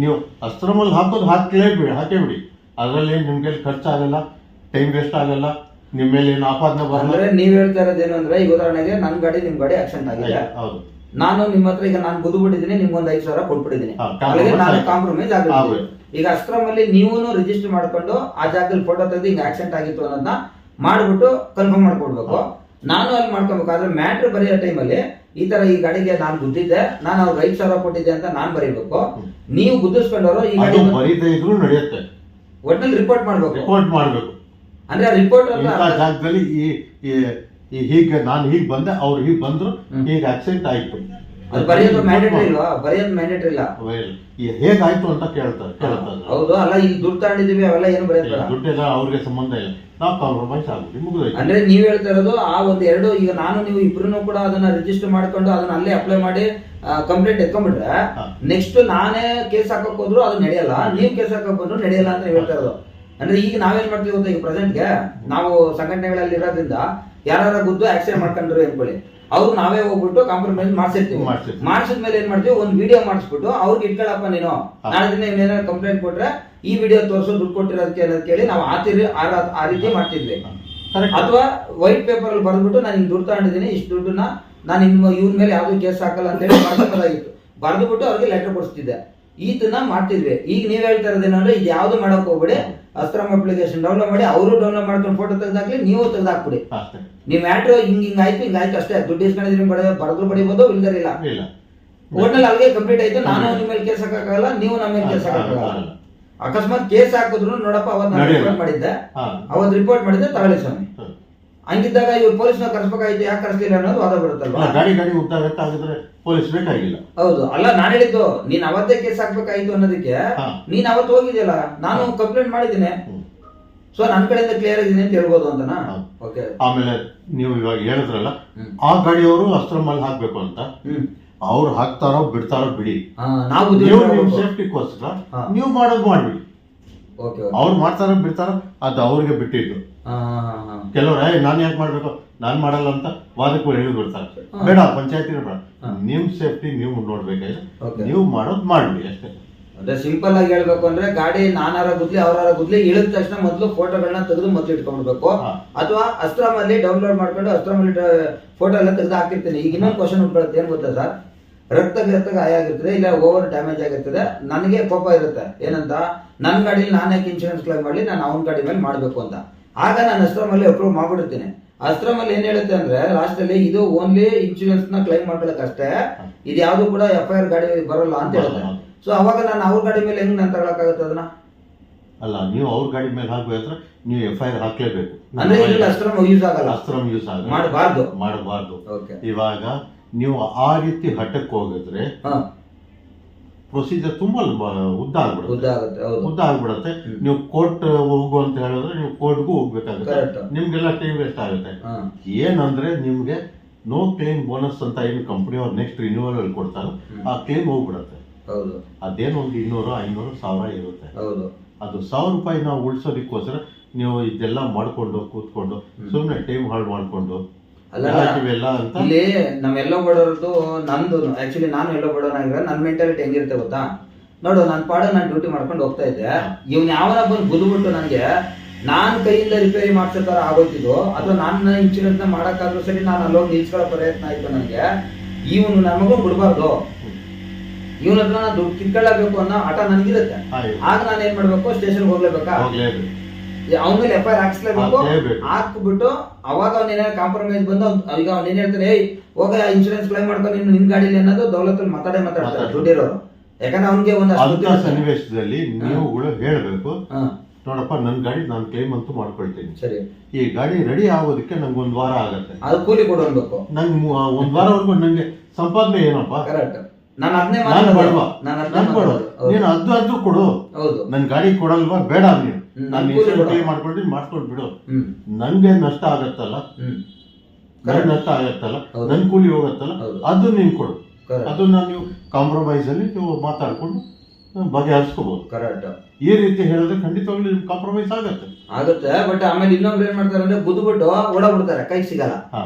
ನೀವು ಅಸ್ತ್ರಮಲ್ಲಿ ಹಾಕೋದು ಹಾಕೇ ಬಿಡಿ. ಅದ್ರಲ್ಲಿ ನಿಮ್ಗೆ ಖರ್ಚಾಗಲ್ಲ, ಟೈಮ್ ವೇಸ್ಟ್ ಆಗಲ್ಲ, ನಿಮ್ ಮೇಲೆ ಏನು ಆಪಾದನೆ ಬರಲ್ಲ. ಅಂದ್ರೆ ನೀವ್ ಹೇಳ್ತಾ ಇರೋದೇನು ಅಂದ್ರೆ, ಈಗ ಉದಾಹರಣೆಗೆ ನನ್ ಗಾಡಿ ನಿಮ್ ಗಾಡಿ ಆಕ್ಸಿಡೆಂಟ್ ಆಗಿದೆ, ನಾನು ನಿಮ್ಮ ಹತ್ರ ಈಗ ನಾನು ಗುದ್ದುಬಿಟ್ಟಿದ್ದೀನಿ, ನಿಮ್ಗೊಂದು 5,000 ಕೊಟ್ಬಿಟ್ಟಿದ್ದೀನಿ, ನಾನು ಕಾಂಪ್ರಮೈಸ್ ಆಗಿದ್ದೀನಿ. ಈಗ ಅಸ್ತ್ರಮಲ್ಲಿ ನೀವು ರಿಜಿಸ್ಟರ್ ಮಾಡ್ಕೊಂಡು ಆ ಜಾಗದಲ್ಲಿ ಫೋಟೋ ತೆಗೆದು ಹಿಂಗ ಆಕ್ಸಿಡೆಂಟ್ ಆಗಿತ್ತು ಅನ್ನೋದನ್ನ ಮಾಡ್ಬಿಟ್ಟು ಕನ್ಫರ್ಮ್ ಮಾಡ್ಕೊಡ್ಬೇಕು. ನಾನು ಅಲ್ಲಿ ಮಾಡ್ಕೊಬೇಕು. ಆದ್ರೆ ಮ್ಯಾಟ್ರ್ ಬರೆಯೋ ಟೈಮಲ್ಲಿ ಈ ತರ ಈ ಗಾಡಿಗೆ ನಾನು ಗುದ್ದಿದ್ದೆ, ನಾನು ಅವ್ರಿಗೆ 5,000 ಕೊಟ್ಟಿದ್ದೆ ಅಂತ ನಾನ್ ಬರೀಬೇಕು. ನೀವು ಗುದ್ದಿಸ್ಕೊಂಡವರು ಈ ಗಾಡಿ ಬರೀದೇ ಇದ್ರು ನಡೆಯುತ್ತೆ, ಒಟ್ಟಿನಲ್ಲಿ ರಿಪೋರ್ಟ್ ಮಾಡ್ಬೇಕು. ಅಂದ್ರೆ ರಿಪೋರ್ಟ್ ಜಾಗದಲ್ಲಿ ಹೀಗೆ ನಾನು ಹೀಗೆ ಬಂದೆ, ಅವ್ರು ಹೀಗೆ ಬಂದ್ರು, ಹೀಗೆ ಆಕ್ಸಿಡೆಂಟ್ ಆಯ್ತು, ಅದು ಬರೆಯೋದು ಮ್ಯಾಂಡೇಟರಿ ಇಲ್ವಾ? ಬರೆಯೋದು ಮ್ಯಾಂಡೇಟರಿ ಇಲ್ಲ, ಹೇಗಾಯ್ತು ಅಂತ ಕೇಳ್ತಾರೆ. ಹೌದು, ಅಲ್ಲ ಈಗ ದುಡ್ಡು ತಗೊಂಡಿದೀವಿ ಅವೆಲ್ಲ ಏನು ಬರೆಯೋದು, ದುಡ್ಡೆಲ್ಲ ಅವ್ರಿಗೆ ಸಂಬಂಧ ಇಲ್ಲ, ನಾವು ಕಾಂಪ್ರಮೈಸ್ ಆಗ್ಬಿಟ್ಟು ಮುಗಿದೋಯ್ತು. ಅಂದ್ರೆ ನೀವ್ ಹೇಳ್ತಾ ಇರೋದು ಆ ಒಂದ್ ಎರಡು, ಈಗ ನಾನು ನೀವು ಇಬ್ರು ಕೂಡ ಅದನ್ನ ರಿಜಿಸ್ಟರ್ ಮಾಡ್ಕೊಂಡು ಅದನ್ನ ಅಲ್ಲೇ ಅಪ್ಲೈ ಮಾಡಿ ಕಂಪ್ಲೇಂಟ್ ಎತ್ಕೊಂಡ್ಬಿಟ್ರೆ, ನೆಕ್ಸ್ಟ್ ನಾನೇ ಕೇಸ್ ಹಾಕಕ್ ಹೋದ್ರು ಅದು ನಡೆಯಲ್ಲ, ನೀವು ಕೇಸ್ ಹಾಕಕ್ ಬಂದ್ರು ನಡೆಯಲ್ಲ ಅಂತ ಹೇಳ್ತಾ ಇರೋದು. ಅಂದ್ರೆ ಈಗ ನಾವೇನ್ ಮಾಡ್ತೀವಿ ಗೊತ್ತಾ, ಈಗ ಪ್ರೆಸೆಂಟ್ಗೆ ನಾವು ಸಂಘಟನೆಗಳಲ್ಲಿ ಇರೋದ್ರಿಂದ ಯಾರು ಗುದ್ದು ಆಕ್ಸಿಡೆಂಟ್ ಮಾಡ್ಕೊಂಡ್ರು ಅನ್ಕೊಳ್ಳಿ, ಅವ್ರು ನಾವೇ ಹೋಗ್ಬಿಟ್ಟು ಕಾಂಪ್ರಮೈಸ್ ಮಾಡ್ಸಿರ್ತೀವಿ. ಮಾಡ್ಸಿದ್ಮೇಲೆ ಏನ್ ಮಾಡ್ತೀವಿ, ಒಂದ್ ವಿಡಿಯೋ ಮಾಡಿಸ್ಬಿಟ್ಟು ಅವ್ರಿಗೆ ಇಟ್ಕೊಳಪ್ಪ, ನೀನು ನಾಳೆ ದಿನ ಏನಾದ್ರು ಕಂಪ್ಲೇಂಟ್ ಕೊಟ್ರೆ ಈ ವಿಡಿಯೋ ತೋರಿಸೋ, ದುಡ್ಡು ಕೊಟ್ಟಿರೋದಕ್ಕೆ ಅನ್ನೋದು ಕೇಳಿ ನಾವು ಆ ರೀತಿ ಮಾಡ್ತಿದ್ವಿ. ಅಥವಾ ವೈಟ್ ಪೇಪರ್ ಅಲ್ಲಿ ಬರ್ದ್ಬಿಟ್ಟು ನಾನು ಹಿಂಗ್ ದುಡ್ಡು ತಗೊಂಡಿದ್ದೀನಿ, ಇಷ್ಟು ದುಡ್ಡನ್ನ ನಾನು ಇವ್ರ ಮೇಲೆ ಯಾವ್ದು ಕೇಸ್ ಹಾಕಲ್ಲ ಅಂತ ಹೇಳಿ ಬರ್ಬೇಕಾಗಿತ್ತು, ಬರ್ದ್ಬಿಟ್ಟು ಅವ್ರಿಗೆ ಲೆಟರ್ ಕೊಡಿಸ್ತಿದ್ದೆ, ಇದನ್ನ ಮಾಡ್ತಿದ್ವಿ. ಈಗ ನೀವ್ ಹೇಳ್ತಾ ಇರೋದೇನಂದ್ರೆ ಇದು ಯಾವ್ದು ಮಾಡಕ್ ಹೋಗ್ಬಿಡಿ, ಅಸ್ತ್ರಮ್ ಅಪ್ಲಿಕೇಶನ್ ಡೌನ್ಲೋಡ್ ಮಾಡಿ, ಅವರು ಡೌನ್ಲೋಡ್ ಮಾಡ್ಕೊಂಡು ಫೋಟೋ ತೆಗೆದಾಕ್ಲಿ, ನೀವು ತೆಗೆದಾಕ್ಬಿಡಿ. ನೀವ್ ಮ್ಯಾಟ್ರ್ ಹಿಂಗಾಯ್ತು ಅಷ್ಟೇ, ದುಡ್ಡು ಇಸ್ಕೊಂಡಿದ್ರಿ ಬರೆದ್ರು ಬಡಿಬೋದು, ಇಲ್ದಿಲ್ಲ ಒಟ್ನಲ್ಲಿ ಅಲ್ಲಿಗೆ ಕಂಪ್ಲೀಟ್ ಆಯ್ತು. ನಾನು ನಿಮ್ಮ ಮೇಲೆ ಕೇಸ್ ಹಾಕಕ್ಕಾಗಲ್ಲ, ನೀವು ನಮ್ಮ ಮೇಲೆ ಕೇಸ್ ಹಾಕಕ್ಕಾಗಲ್ಲ. ಅಕಸ್ಮಾತ್ ಕೇಸ್ ಹಾಕಿದ್ರು ನೋಡಪ್ಪ, ಅವತ್ತು ನಾನು ರಿಪೋರ್ಟ್ ಮಾಡಿದ್ದೆ ತಗೊಳ್ಳಿ ಸ್ವಾಮಿ. ಹಂಗಿದ್ದಾಗ ಇವ್ರು ಪೊಲೀಸ್ನ ಕರ್ಸ್ಬೇಕಾಯ್ತು, ಯಾಕೆ ಕರ್ಸ್ಲಿಲ್ಲ ಅನ್ನೋದು ವಾದ ಬರುತ್ತಲ್ವಾ? ಗಾಡಿ ಉದ್ದಾಗಿದ್ರೆ ಪೊಲೀಸ್ ಬೇಕಾಗಿಲ್ಲ. ಹೌದು, ಅಲ್ಲ ನಾನು ಹೇಳಿದ್ದು, ನೀನ್ ಅವತ್ತೇ ಕೇಸ್ ಹಾಕ್ಬೇಕಾಯ್ತು ಅನ್ನೋದಕ್ಕೆ ನೀನ್ ಅವತ್ತು ಹೋಗಿದ್ಯಲ್ಲ, ನಾನು ಕಂಪ್ಲೇಂಟ್ ಮಾಡಿದ್ದೀನಿ, ಸೊ ನನ್ ಕಡೆಯಿಂದ ಕ್ಲಿಯರ್ ಆಗಿದ್ದೀನಿ ಅಂತ ಹೇಳ್ಬೋದು ಅಂತನಾ? ಓಕೆ. ಆಮೇಲೆ ನೀವು ಇವಾಗ ಹೇಳಿದ್ರಲ್ಲ, ಆ ಗಾಡಿಯವರು ಅಸ್ತ್ರಮಲ್ಲಿ ಹಾಕ್ಬೇಕು ಅಂತ, ಅವ್ರು ಹಾಕ್ತಾರೋ ಬಿಡ್ತಾರೋ ಬಿಡಿ, ನಾವು ಸೇಫ್ಟಿಗೋಸ್ಕರ ನೀವು ಮಾಡೋದು ಮಾಡ್ಬಿಡಿ. ಅವ್ರು ಮಾಡ್ತಾರೋ ಬಿಡ್ತಾರೋ ಅದು ಅವ್ರಿಗೆ ಬಿಟ್ಟಿದ್ದು. ಕೆಲವ್ರು ನಾನ್ ಯಾಕೆ ಮಾಡ್ಬೇಕು, ನಾನ್ ಮಾಡಲ್ಲ ಅಂತ ವಾದಕ್ಕೂ ಹೇಳಿ ಬಿಡ್ತಾರೆ. ಬೇಡ, ಪಂಚಾಯತಿ ಬೇಡ, ನಿಮ್ ಸೇಫ್ಟಿ ನೀವು ನೋಡ್ಬೇಕಾದ್ರೆ ನೀವು ಮಾಡೋದು ಮಾಡ್ಬಿಡಿ ಅಷ್ಟೇ. ಅದೇ ಸಿಂಪಲ್ ಆಗಿ ಹೇಳ್ಬೇಕು ಅಂದ್ರೆ, ಗಾಡಿ ನಾನಾರ ಗುದ್ಲಿ ಅವರಾರ ಗುದ್ಲಿ, ಇಳಿದ ತಕ್ಷಣ ಮೊದಲು ಫೋಟೋಗಳನ್ನ ತೆಗೆದು ಮೊದಲು ಇಟ್ಕೊಂಡ್ಬಿಡ್ಬೇಕು. ಅಥವಾ ಅಸ್ತ್ರಮಲ್ಲಿ ಡೌನ್ಲೋಡ್ ಮಾಡ್ಕೊಂಡು ಅಸ್ತ್ರಮಲ್ಲಿ ಫೋಟೋ ಎಲ್ಲ ತೆಗೆದು ಹಾಕಿರ್ತೀನಿ. ಈಗ ಇನ್ನೊಂದು ಕ್ವಶನ್ ಉಟ್ಕೊಳ್ಳುತ್ತೆ, ಏನ್ ಗೊತ್ತಾ ಸರ್, ರಕ್ತ ಗಾಯ ಆಗಿರ್ತದೆ, ಇಲ್ಲ ಓವರ್ ಡ್ಯಾಮೇಜ್ ಆಗಿರ್ತದೆ, ನನಗೆ ಕೋಪ ಇರುತ್ತೆ, ಏನಂತ, ನನ್ನ ಗಾಡಿಲಿ ನಾನು ಯಾಕೆ ಇನ್ಶೂರೆನ್ಸ್ ಕ್ಲೈಮ್ ಮಾಡಲಿ, ನಾನು ಅವನ ಗಾಡಿ ಮೇಲೆ ಮಾಡಬೇಕು ಅಂತ. ಆಗ ನಾನು ಅಸ್ತ್ರಮಲ್ಲಿ ಅಪ್ರೂವ್ ಮಾಡ್ಬಿಡ್ತೀನಿ. ಅಸ್ತ್ರಮಲ್ಲಿ ಏನ್ ಹೇಳುತ್ತೆ ಅಂದ್ರೆ, ಲಾಸ್ಟ್ ಅಲ್ಲಿ ಇದು ಓನ್ಲಿ ಇನ್ಶೂರೆನ್ಸ್ ನ ಕ್ಲೈಮ್ ಮಾಡ್ಕೊಳಕ್ ಅಷ್ಟೇ, ಇದು ಯಾವ್ದು ಕೂಡ FIR ಗಾಡಿ ಬರೋಲ್ಲ ಅಂತ ಹೇಳುತ್ತೆ. ಸೊ ಅವಾಗ ನಾನು ಅವ್ರ ಗಾಡಿ ಮೇಲೆ ಹೆಂಗ್ ನಾನು ತಗೊಳಕಾಗುತ್ತೆ ಅದನ್ನ? ಅಲ್ಲ, ನೀವು ಅವ್ರ ಗಾಡಿ ಮೇಲೆ ಹಾಕ್ಬೇಕಾದ್ರೆ ನೀವು FIR ಹಾಕ್ಲೇಬೇಕು. ಅಂದ್ರೆ ಅಸ್ತ್ರಮ್ ಯೂಸ್ ಆಗಲ್ಲ, ಅಸ್ತ್ರಮ್ ಯೂಸ್ ಆಗಲ್ಲ, ಮಾಡಬಾರ್ದು. ಇವಾಗ ನೀವು ಆ ರೀತಿ ಹಠಕ್ಕೆ ಹೋಗಿದ್ರೆ ಪ್ರೊಸೀಜರ್ ತುಂಬಾ ಉದ್ದ ಆಗ್ಬಿಡುತ್ತೆ. ನೀವು ಕೋರ್ಟ್ ಹೋಗು ಅಂತ ಹೇಳಿದ್ರೆ ನೀವು ಕೋರ್ಟ್ಗೂ ಹೋಗ್ಬೇಕಾಗುತ್ತೆ, ನಿಮ್ಗೆಲ್ಲ ಟೈಮ್ ವೇಸ್ಟ್ ಆಗುತ್ತೆ. ಏನಂದ್ರೆ ನಿಮ್ಗೆ ನೋ ಕ್ಲೇಮ್ ಬೋನಸ್ ಅಂತ ಏನು ಕಂಪನಿ ಅವ್ರು ನೆಕ್ಸ್ಟ್ ರಿನ್ಯೂವಲ್ ಅಲ್ಲಿ ಕೊಡ್ತಾರೆ, ಆ ಕ್ಲೇಮ್ ಹೋಗ್ಬಿಡತ್ತೆ. ಅದೇನು ಒಂದು 200, 500, 1000 ಇರುತ್ತೆ. ಅದು 1000 ರೂಪಾಯಿ ನಾವು ಉಳಿಸೋದಕ್ಕೋಸ್ಕರ ನೀವು ಇದೆಲ್ಲ ಮಾಡ್ಕೊಂಡು ಕೂತ್ಕೊಂಡು ಸುಮ್ಮನೆ ಟೈಮ್ ಹಾಳು ಮಾಡ್ಕೊಂಡು ಇಲ್ಲಿ ನಾವೆಲ್ಲ ಬಡೋರ್ದು, ನಂದು ಆಕ್ಚುಲಿ ನಾನು ಎಲ್ಲೋ ಬಡೋನಾಗಿರೋ, ನನ್ನ ಮೆಂಟಾಲಿಟಿ ಹೆಂಗಿರುತ್ತೆ ಗೊತ್ತಾ, ನೋಡು ನನ್ನ ಪಾಡ ನಾನು ಡ್ಯೂಟಿ ಮಾಡ್ಕೊಂಡು ಹೋಗ್ತಾ ಇದ್ದೆ, ಇವ್ನ ಯಾವನ ಬಂದು ಗುದ್ಬಿಟ್ಟು ನನಗೆ ನಾನ್ ಕೈಯಿಂದ ರಿಪೇರಿ ಮಾಡ್ಸೋ ತರ ಆಗೋಯ್ತಿದ್ದು, ಅಥವಾ ನನ್ನ ಇನ್ಶೂರೆನ್ಸ್ ನ ಮಾಡಕ್ಕಾದ್ರೂ ಸರಿ ನಾನು ಅಲ್ಲೋಗಿ ನಿಲ್ಸ್ಕೊಳ್ಳೋ ಪ್ರಯತ್ನ ಆಯ್ತು ನನಗೆ, ಇವನು ನನ್ನ ಮಗು ಬಿಡ್ಬಾರ್ದು, ಇವನ ಹತ್ರ ನಾನು ದುಡ್ಡು ಕಿತ್ಕೊಳ್ಳಬೇಕು ಅನ್ನೋ ಹಠ ನನಗಿರುತ್ತೆ. ಆಗ ನಾನು ಏನ್ ಮಾಡ್ಬೇಕು, ಸ್ಟೇಷನ್ಗೆ ಹೋಗ್ಲೇಬೇಕಾ, ಅವನ ಮೇಲೆ FIR ಹಾಕ್ಸ್ಲೇಬೇಕು. ಹಾಕ್ಬಿಟ್ಟು ಅವಾಗ ಅವ್ನೇನ ಕಾಂಪ್ರಮೈಸ್ ಬಂದು, ಈಗ ಅವ್ನೇನ್ ಹೇಳ್ತಾನೆ, ಹೋಗ ಇನ್ಶೂರೆನ್ಸ್ ಕ್ಲೈಮ್ ಮಾಡ್ಕೊಂಡು ನೀನು ನಿನ್ ಗಾಡಿಲಿ ಅನ್ನೋದು ದೌಲತ್ತಲ್ಲಿ ಮಾತಾಡ್ತಾರೆ ದುಡ್ಡಿರೋರು. ಯಾಕಂದ್ರೆ ಅವ್ನಿಗೆ ಒಂದು ಸನ್ನಿವೇಶದಲ್ಲಿ ನೀವುಗಳು ಹೇಳ್ಬೇಕು, ನೋಡಪ್ಪ ನನ್ನ ಗಾಡಿ ನಾನು ಕ್ಲೈಮ್ ಅಂತೂ ಮಾಡ್ಕೊಳ್ತೀನಿ, ಸರಿ, ಈ ಗಾಡಿ ರೆಡಿ ಆಗೋದಕ್ಕೆ ನಂಗೆ 1 ವಾರ ಆಗತ್ತೆ, ಅದು ಕೂಲಿ ಕೊಡಬೇಕು, ನಂಗೆ 1 ವಾರವರೆಗೂ ನಂಗೆ ಸಂಪಾದನೆ ಏನಪ್ಪ, ಕರೆಕ್ಟ್, ನಾನು ಅದನ್ನೇ ಬಡವ, ನೀನು ಅದು ಕೊಡು, ನನ್ ಗಾಡಿ ಕೊಡಲ್ವಾ, ಬೇಡ ನೀನು ನಾನು ಇನ್ಸೂರೆನ್ಸ್ ಕ್ಲೇಮ್ ಮಾಡ್ಕೊಂಡು ಬಿಡು. ನನ್ಗೆ ನಷ್ಟ ಆಗತ್ತಲ್ಲ, ನನಗೆ ನಷ್ಟ ಆಗತ್ತಲ್ಲ, ನನ್ ಕೂಲಿ ಹೋಗತ್ತಲ್ಲ, ಅದು ನೀನ್ ಕೊಡು. ಅದನ್ನ ನೀವು ಕಾಂಪ್ರಮೈಸ್ ಅಲ್ಲಿ ನೀವು ಮಾತಾಡ್ಕೊಂಡು ಬಗೆಹರಿಸ್ಕೋಬಹುದು. ಕರೆಕ್ಟ್. ಈ ರೀತಿ ಹೇಳಿದ್ರೆ ಖಂಡಿತವಾಗ್ಲೂ ನಿಮ್ ಕಾಂಪ್ರಮೈಸ್ ಆಗುತ್ತೆ. ಬಟ್ ಆಮೇಲೆ ಇನ್ನೊಬ್ರು ಏನ್ ಮಾಡ್ತಾರೆ ಅಂದ್ರೆ ಗುದ್ಬಿಟ್ಟು ಓಡಾಡ್ಬಿಡ್ತಾರೆ, ಕೈ ಸಿಗಲ್ಲ.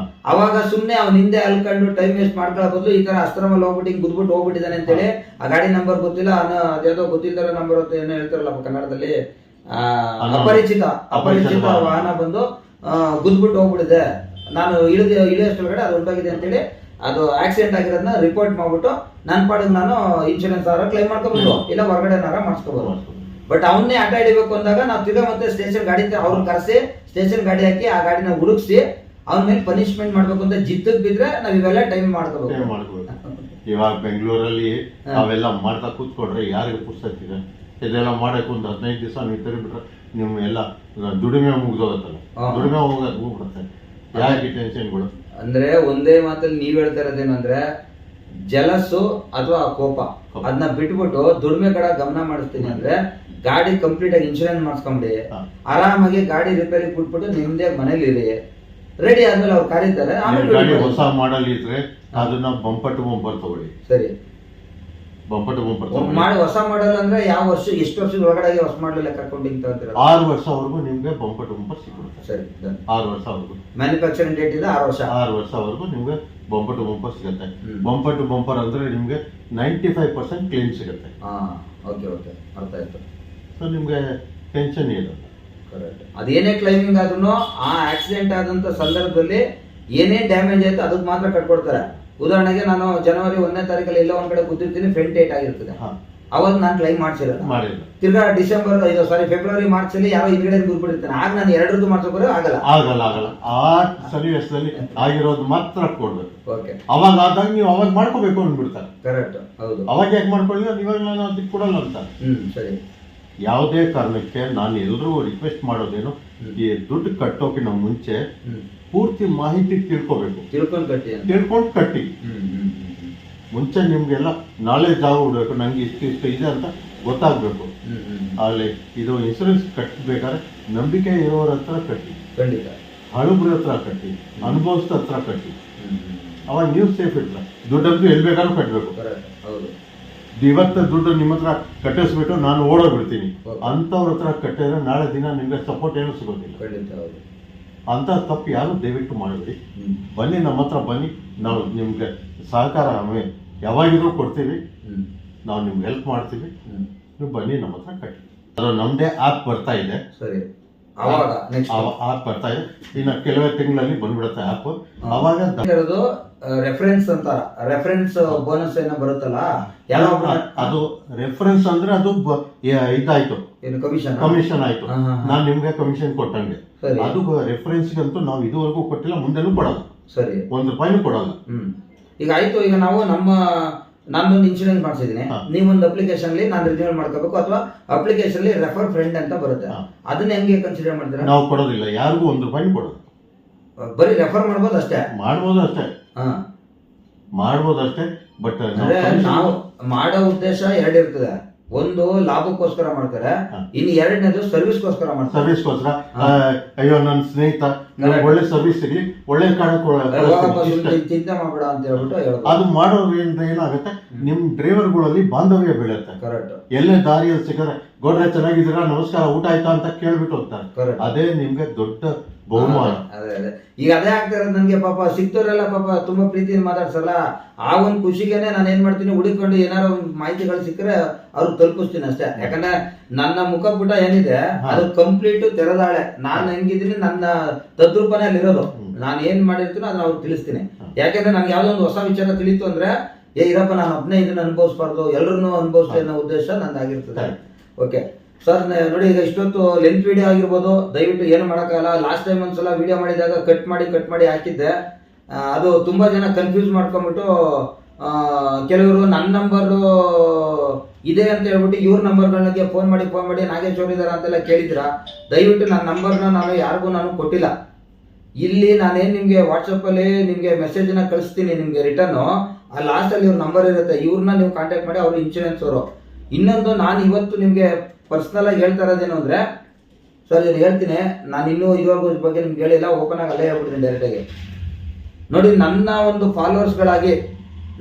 ಅವಾಗ ಸುಮ್ನೆ ಅವ್ನ ಹಿಂದೆ ಅಲ್ಕೊಂಡು ಟೈಮ್ ವೇಸ್ಟ್ ಮಾಡ್ಕೊಳ್ಳೋ ಬದಲು ಈ ತರ ಅಸ್ತ್ರಮಲ್ಲಿ ಹೋಗ್ಬಿಟ್ಟು ಹಿಂಗ್ ಗುದ್ಬಿಟ್ಟು ಹೋಗ್ಬಿಟ್ಟಿದ್ದಾನೆ ಅಂತೇಳಿ ಆ ಗಾಡಿ ನಂಬರ್ ಗೊತ್ತಿಲ್ಲ, ಅದೇದೋ ಗೊತ್ತಿಲ್ದಾರ ನಂಬರ್ ಅಂತ ಏನೋ ಹೇಳ್ತಾರಲ್ಲ ಕನ್ನಡದಲ್ಲಿ, ಅಪರಿಚಿತ ವಾಹನ ಬಂದು ಗುದ್ಬಿಟ್ಟು ಹೋಗ್ಬಿಟ್ಟಿದೆ, ನಾನು ಇಳಿಯೋಷ್ಟೊಳಗಡೆ ಅದು ಹೊಂಟೋಗಿದೆ ಅಂತೇಳಿ ಅದು ಆಕ್ಸಿಡೆಂಟ್ ಆಗಿರೋದನ್ನ ರಿಪೋರ್ಟ್ ಮಾಡ್ಬಿಟ್ಟು ನನ್ನ ಪಾಡಿಗೆ ನಾನು ಇನ್ಶೂರೆನ್ಸ್ ಕ್ಲೈಮ್ ಮಾಡ್ಕೋಬಹುದು, ಇಲ್ಲ ಹೊರಗಡೆ ಮಾಡಿಸ್ಕೋಬಹುದು. ಬಟ್ ಅವನ್ನೇ ಅಡ್ಡ ಹಿಡಿಬೇಕು ಅಂದಾಗ ನಾವು ತಿರ್ಗಾ ಮತ್ತೆ ಸ್ಟೇಷನ್ ಗಾಡಿ ಅವ್ರನ್ನ ಕರೆಸಿ ಸ್ಟೇಷನ್ ಗಾಡಿ ಹಾಕಿ ಆ ಗಾಡಿನ ಹುಡುಕ್ಸಿ ಅವನ ಮೇಲೆ ಪನಿಷ್ಮೆಂಟ್ ಮಾಡ್ಬೇಕು ಅಂತ ಜಿದ್ದಕ್ ಬಿದ್ರೆ ನಾವ್ ಇವೆಲ್ಲ ಟೈಮ್ ಮಾಡ್ಕೋಬೇಕು. ಇವಾಗ ಬೆಂಗಳೂರಲ್ಲಿ ಅವೆಲ್ಲ ಮಾಡ್ತಾ ಕೂತ್ಕೊಂಡ್ರೆ ಯಾರಿಗೆ ಪುಸ್ತಕ ಇದೆಲ್ಲ ಮಾಡಕ್ಕೆ ಒಂದು 15 ದಿವಸ ನೀವು ತಿರುಗಿಬಿಟ್ರೆ ನಿಮ್ ಎಲ್ಲ ದುಡಿಮೆ ಮುಗ್ದೋಗತ್ತಲ್ಲ, ದುಡಿಮೆ ಹೋಗ್ಬಿಡುತ್ತೆ. ಯಾಕೆ ಟೆನ್ಷನ್ಗಳು ಅಂದ್ರೆ ಒಂದೇ ಮಾತಲ್ಲಿ ನೀವ್ ಹೇಳ್ತಾ ಇರೋದೇನಂದ್ರೆ ಜಲಸ್ಸು ಅಥವಾ ಕೋಪ ಅದನ್ನ ಬಿಟ್ಬಿಟ್ಟು ದುಡಿಮೆ ಕಡೆ ಗಮನ ಮಾಡಿಸ್ತೀನಿ ಅಂದ್ರೆ ಗಾಡಿ ಕಂಪ್ಲೀಟ್ ಆಗಿ ಇನ್ಶೂರೆನ್ಸ್ ಮಾಡಿಸ್ಕೊಂಬಿಡಿ, ಆರಾಮಾಗಿ ಗಾಡಿ ರಿಪೇರಿ ಬಿಟ್ಬಿಟ್ಟು ನಿಮ್ದೇ ಮನೇಲಿ ಇರಿ, ರೆಡಿ ಆದ್ಮೇಲೆ ಅವ್ರು ಕಾರಿದ್ದಾರೆ. ಗಾಡಿ ಹೊಸ ಮಾಡಲ್ ಇದ್ರೆ ಅದನ್ನ ಬಂಪರ್ ಟು ಬಂಪರ್ ತಗೊಳ್ಳಿ. ಸರಿ, ಬಂಪರ್ ಟು ಬಂಪರ್ ಮಾಡಿ. ಹೊಸ ಮಾಡಲ್ ಅಂದ್ರೆ ಯಾವ ವರ್ಷ, ಎಷ್ಟು ವರ್ಷದ ಒಳಗಡೆ ಹೊಸ ಮಾಡಲ್ ಕರ್ಕೊಂಡು 6 ವರ್ಷವರೆಗೂ ನಿಮ್ಗೆ ಬಂಪರ್ ಟು ಬಂಪರ್ ಸಿಗುತ್ತೆ. ಸರಿ, 6 ವರ್ಷವರೆಗೂ ಮ್ಯಾನುಫ್ಯಾಕ್ಚರಿಂಗ್ ಡೇಟ್ ಇಂದ 6 ವರ್ಷವರೆಗೂ ನಿಮ್ಗೆ ಬಂಪರ್ ಟು ಬಂಪರ್ ಸಿಗುತ್ತೆ. ಬಂಪರ್ ಟು ಬಂಪರ್ ಅಂದ್ರೆ ನಿಮ್ಗೆ 95% ಕ್ಲೇಮ್ ಸಿಗುತ್ತೆ. ಓಕೆ, ಅರ್ಥ ಆಯ್ತು. ಸೊ ನಿಮ್ಗೆ ಟೆನ್ಷನ್ ಇರೋದು. ಕರೆಕ್ಟ್. ಅದೇನೇ ಕ್ಲೈಮಿಂಗ್ ಆದ್ರೂ ಆ ಆಕ್ಸಿಡೆಂಟ್ ಆದಂತ ಸಂದರ್ಭದಲ್ಲಿ ಏನೇ ಡ್ಯಾಮೇಜ್ ಆಯ್ತು ಅದಕ್ಕೆ ಮಾತ್ರ ಕಟ್ಕೊಡ್ತಾರೆ. ಉದಾಹರಣೆಗೆ ನಾನು ಜನವರಿ 1ನೇ ತಾರೀಕಲ್ಲಿ ಎಲ್ಲ ಒಂದ್ ಕಡೆ ಕೂತಿರ್ತೀನಿ, ಫ್ರಂಟ್ ಏಟ್ ಆಗಿರ್ತದೆ, ಅವತ್ತು ನಾನು ಕ್ಲೈಮ್ ಮಾಡಿಸಿರಲ್ಲ. ತಿರ್ಗಾ ಫೆಬ್ರವರಿ ಮಾರ್ಚ್ ಅಲ್ಲಿ ಯಾವ ಹಿಂದ್ಗಡೆ ಕೂತ್ಬಿಟ್ಟಿರ್ತಾನೆ, ಆಗ ನಾನು 2 ಮಾಡ್ಸೋಕೆ ಆಗಲ್ಲ. ಆ ಸನ್ನಿವೇಶದಲ್ಲಿ ಆಗಿರೋದು ಮಾತ್ರ ಕೊಡ್ಬೇಕು. ಅವಾಗ ಆದಾಗ ನೀವು ಅವಾಗ ಮಾಡ್ಕೋಬೇಕು ಅಂದ್ಬಿಡ್ತಾರೆ. ಕರೆಕ್ಟ್, ಹೌದು. ಅವಾಗ ಯಾಕೆ ಮಾಡ್ಕೊಳ್ಳಿ, ಇವಾಗ ನಾನು ಅದಕ್ಕೆ ಕೊಡಲ್ಲ ಅಂತ. ಸರಿ. ಯಾವುದೇ ಕಾರಣಕ್ಕೆ ನಾನು ಎಲ್ಲರೂ ರಿಕ್ವೆಸ್ಟ್ ಮಾಡೋದೇನು, ಈ ದುಡ್ಡು ಕಟ್ಟೋಕಿನ ಮುಂಚೆ ಪೂರ್ತಿ ಮಾಹಿತಿ ತಿಳ್ಕೋಬೇಕು, ತಿಳ್ಕೊಂಡು ಕಟ್ಟಿ. ಮುಂಚೆ ನಿಮ್ಗೆಲ್ಲ ನಾಲೆಜ್ ಆಗ್ಬಿಡ್ಬೇಕು, ನಂಗೆ ಇಷ್ಟು ಇದೆ ಅಂತ ಗೊತ್ತಾಗ್ಬೇಕು. ಅಲ್ಲಿ ಇದು ಇನ್ಸೂರೆನ್ಸ್ ಕಟ್ಟಬೇಕಾದ್ರೆ ನಂಬಿಕೆ ಇರೋರ ಹತ್ರ ಕಟ್ಟಿ, ಹಳಬ್ರ ಹತ್ರ ಕಟ್ಟಿ, ಅನುಭವಿಸಿದ ಹತ್ರ ಕಟ್ಟಿ, ಅವಾಗ ನೀವು ಸೇಫ್ ಇರ್ತ. ದುಡ್ಡಂತೂ ಎಲ್ಲಿ ಬೇಕಾದ್ರೂ ಕಟ್ಟಬೇಕು. ಇವತ್ತು ದುಡ್ಡು ನಿಮ್ಮ ಹತ್ರ ಕಟ್ಟಿಸ್ಬಿಟ್ಟು ನಾನು ಓಡೋಗ್ಬಿಡ್ತೀನಿ ಅಂತವ್ರ ಹತ್ರ ಕಟ್ಟಿದ್ರೆ ನಾಳೆ ದಿನ ನಿಮ್ಗೆ ಸಪೋರ್ಟ್ ಏನೂ ಸಿಗೋದಿಲ್ಲ. ಅಂತ ತಪ್ಪು ಯಾರು ದಯವಿಟ್ಟು ಮಾಡಬೇಡಿ. ಬನ್ನಿ, ನಮ್ಮ ಹತ್ರ ಬನ್ನಿ, ನಾವು ನಿಮ್ಗೆ ಸಹಕಾರ ಯಾವಾಗಿದ್ರೂ ಕೊಡ್ತೀವಿ, ನಾವು ನಿಮ್ಗೆ ಹೆಲ್ಪ್ ಮಾಡ್ತೀವಿ. ನೀವು ಬನ್ನಿ, ನಮ್ಮ ಹತ್ರ ಕಟ್ಟಿ. ಅದು ನಮ್ದೇ ಆಪ್ ಬರ್ತಾ ಇದೆ. ಸರಿ, ಆಪ್ ಬರ್ತಾ ಇದೆ. ಇನ್ನು ಕೆಲವೇ ತಿಂಗಳಲ್ಲಿ ಬಂದ್ಬಿಡುತ್ತೆ ಆಪ್. ಅವಾಗ ರೆಫರೆನ್ಸ್ ಅಂತಾರ, ರೆಫರೆನ್ಸ್ ಬೋನಸ್ ಏನೋ ಬರುತ್ತಲ್ಲ, ಅದು ರೆಫರೆನ್ಸ್ ಅಂದ್ರೆ ಅದು ಇದಾಯ್ತು, ಕಮಿಷನ್ ಆಯ್ತು. ನಾನ್ ನಿಮ್ಗೆ ಕಮಿಷನ್ ಕೊಟ್ಟಂಗೆ. ಅದು ರೆಫರೆನ್ಸ್ಗಂತೂ ನಾವು ಇದುವರೆಗೂ ಕೊಟ್ಟಿಲ್ಲ, ಮುಂದೆನೂ ಕೊಡಲ್ಲ. ಸರಿ, ₹1 ಕೊಡಲ್ಲ. ಈಗ ಆಯ್ತು. ಈಗ ನಾವು ನಾನೊಂದು ಇನ್ಶೂರೆನ್ಸ್ ಮಾಡಿಸಿದೀನಿ, ನೀವೊಂದು ಅಪ್ಲಿಕೇಶನ್ ಅಲ್ಲಿ ನಾನು ರಿನ್ಯೂವಲ್ ಮಾಡ್ಕೋಬೇಕು, ಅಥವಾ ಅಪ್ಲಿಕೇಶನ್ ಅಲ್ಲಿ ರೆಫರ್ ಫ್ರೆಂಡ್ ಅಂತ ಬರುತ್ತೆ, ಅದನ್ನ ಹೆಂಗೆ ಕನ್ಸಿಡರ್ ಮಾಡ್ತೀರಾ? ನಾವು ಕೊಡೋದಿಲ್ಲ, ಯಾರಿಗೂ ₹1 ಕೊಡೋದು. ಬರೀ ರೆಫರ್ ಮಾಡ್ಬೋದು ಅಷ್ಟೇ. ಮಾಡ್ಬೋದು ಅಷ್ಟೇ. ಬಟ್ ನಾವು ಮಾಡೋ ಉದ್ದೇಶ 2 ಇರ್ತದೆ. ಒಂದು ಲಾಭಕ್ಕೋಸ್ಕರ ಮಾಡ್ತಾರೆ, ಇನ್ನು 2ನೇದು ಸರ್ವಿಸ್ಗೋಸ್ಕರ ಮಾಡ್ತಾರೆ. ಸರ್ವಿಸ್ಗೋಸ್ಕರ, ಅಯ್ಯೋ ನನ್ನ ಸ್ನೇಹಿತ ಒಳ್ಳೆ ಸರ್ವಿಸ್ ಸಿಗ್ಲಿ, ಒಳ್ಳೆ ಚಿಂತೆ ಮಾಡಬೇಡ ಅಂತ ಹೇಳ್ಬಿಟ್ಟು ಅದು ಮಾಡೋದ್ರಿಂದ ಏನಾಗುತ್ತೆ, ನಿಮ್ ಡ್ರೈವರ್ಗಳಲ್ಲಿ ಬಾಂಧವ್ಯ ಬೆಳೆಯುತ್ತೆ. ಕರೆಕ್ಟ್. ಎಲ್ಲೇ ದಾರಿಯಲ್ಲಿ ಸಿಕ್ಕರೆ ಗೌಡ್ರೆ ಚೆನ್ನಾಗಿದ್ದೀರಾ, ನಮಸ್ಕಾರ, ಊಟ ಆಯ್ತಾ ಅಂತ ಕೇಳ್ಬಿಟ್ಟು ಹೋಗ್ತಾರೆ. ಅದೇ ನಿಮ್ಗೆ ದೊಡ್ಡ ಬಹುಮಾನ. ಈಗ ಅದೇ ಆಗ್ತಾ ಇರೋದು ನನ್ಗೆ. ಪಾಪ ಸಿಕ್ತವ್ರೆಲ್ಲ ಪಾಪ ತುಂಬಾ ಪ್ರೀತಿಯಿಂದ ಮಾತಾಡ್ಸಲ್ಲ. ಆ ಒಂದು ಖುಷಿಗೆನೆ ನಾನು ಏನ್ ಮಾಡ್ತೀನಿ, ಹುಡುಕೊಂಡು ಏನಾರ ಒಂದು ಮಾಹಿತಿಗಳು ಸಿಕ್ಕರೆ ಅವ್ರಿಗೆ ತಲುಪಿಸ್ತೀನಿ ಅಷ್ಟೇ. ಯಾಕಂದ್ರೆ ನನ್ನ ಮುಖಪುಟ ಏನಿದೆ ಅದು ಕಂಪ್ಲೀಟ್ ತೆರೆದಾಳೆ. ನಾನು ಹೆಂಗಿದ್ದೀನಿ, ನನ್ನ ತದ್ರೂಪನೇ ಅಲ್ಲಿರೋದು. ನಾನು ಏನ್ ಮಾಡಿರ್ತೀನೋ ಅದನ್ನ ಅವ್ರಿಗೆ ತಿಳಿಸ್ತೀನಿ. ಯಾಕಂದ್ರೆ ನನ್ಗೆ ಯಾವ್ದೋ ಒಂದು ಹೊಸ ವಿಚಾರ ತಿಳಿತು ಅಂದ್ರೆ, ಇರಪ್ಪ ನಾನು ಒಬ್ಬನೇ ಇದನ್ನ ಅನುಭವಿಸ್ಬಾರ್ದು, ಎಲ್ಲರನ್ನೂ ಅನುಭವಿಸ್ಲಿ ಅನ್ನೋ ಉದ್ದೇಶ ನಂದಾಗಿರ್ತದೆ. ಓಕೆ ಸರ್, ನೋಡಿ, ಈಗ ಇಷ್ಟೊತ್ತು ಲೆಂತ್ ವಿಡಿಯೋ ಆಗಿರ್ಬೋದು, ದಯವಿಟ್ಟು ಏನು ಮಾಡೋಕ್ಕಾಗಲ್ಲ. ಲಾಸ್ಟ್ ಟೈಮ್ ಒಂದ್ಸಲ ವಿಡಿಯೋ ಮಾಡಿದಾಗ ಕಟ್ ಮಾಡಿ ಹಾಕಿದ್ದೆ. ಅದು ತುಂಬಾ ಜನ ಕನ್ಫ್ಯೂಸ್ ಮಾಡ್ಕೊಂಡ್ಬಿಟ್ಟು ಕೆಲವರು ನನ್ನ ನಂಬರು ಇದೆ ಅಂತ ಹೇಳ್ಬಿಟ್ಟು ಇವ್ರ ನಂಬರ್ಗಳಿಗೆ ಫೋನ್ ಮಾಡಿ ನಾಗೇಶ್ ಅವ್ರು ಇದಾರ ಅಂತೆಲ್ಲ ಕೇಳಿದ್ರ. ದಯವಿಟ್ಟು ನನ್ನ ನಂಬರ್ನ ನಾನು ಯಾರಿಗೂ ಕೊಟ್ಟಿಲ್ಲ. ಇಲ್ಲಿ ನಾನೇನು ನಿಮಗೆ ವಾಟ್ಸಪ್ಪಲ್ಲಿ ನಿಮಗೆ ಮೆಸೇಜ್ನ ಕಳಿಸ್ತೀನಿ, ನಿಮಗೆ ರಿಟರ್ನು ಆ ಲಾಸ್ಟಲ್ಲಿ ಇವ್ರ ನಂಬರ್ ಇರುತ್ತೆ, ಇವ್ರನ್ನ ನೀವು ಕಾಂಟ್ಯಾಕ್ಟ್ ಮಾಡಿ, ಅವರು ಇನ್ಶೂರೆನ್ಸ್ ಅವರು. ಇನ್ನೊಂದು, ನಾನು ಇವತ್ತು ನಿಮಗೆ ಪರ್ಸನಲ್ ಆಗಿ ಹೇಳ್ತಾ ಇರೋದೇನು ಅಂದ್ರೆ, ಸರ್ ಇದು ಹೇಳ್ತೀನಿ, ನಾನು ಇನ್ನೂ ಇದುವರೆಗೂ ಇದ್ರ ಬಗ್ಗೆ ನಿಮ್ಗೆ ಹೇಳಿಲ್ಲ, ಓಪನ್ ಆಗಿ ಅಲ್ಲೇ ಹೇಳ್ಬಿಡ್ತೀನಿ ಡೈರೆಕ್ಟಾಗಿ. ನೋಡಿ, ನನ್ನ ಒಂದು ಫಾಲೋವರ್ಸ್ಗಳಾಗಿ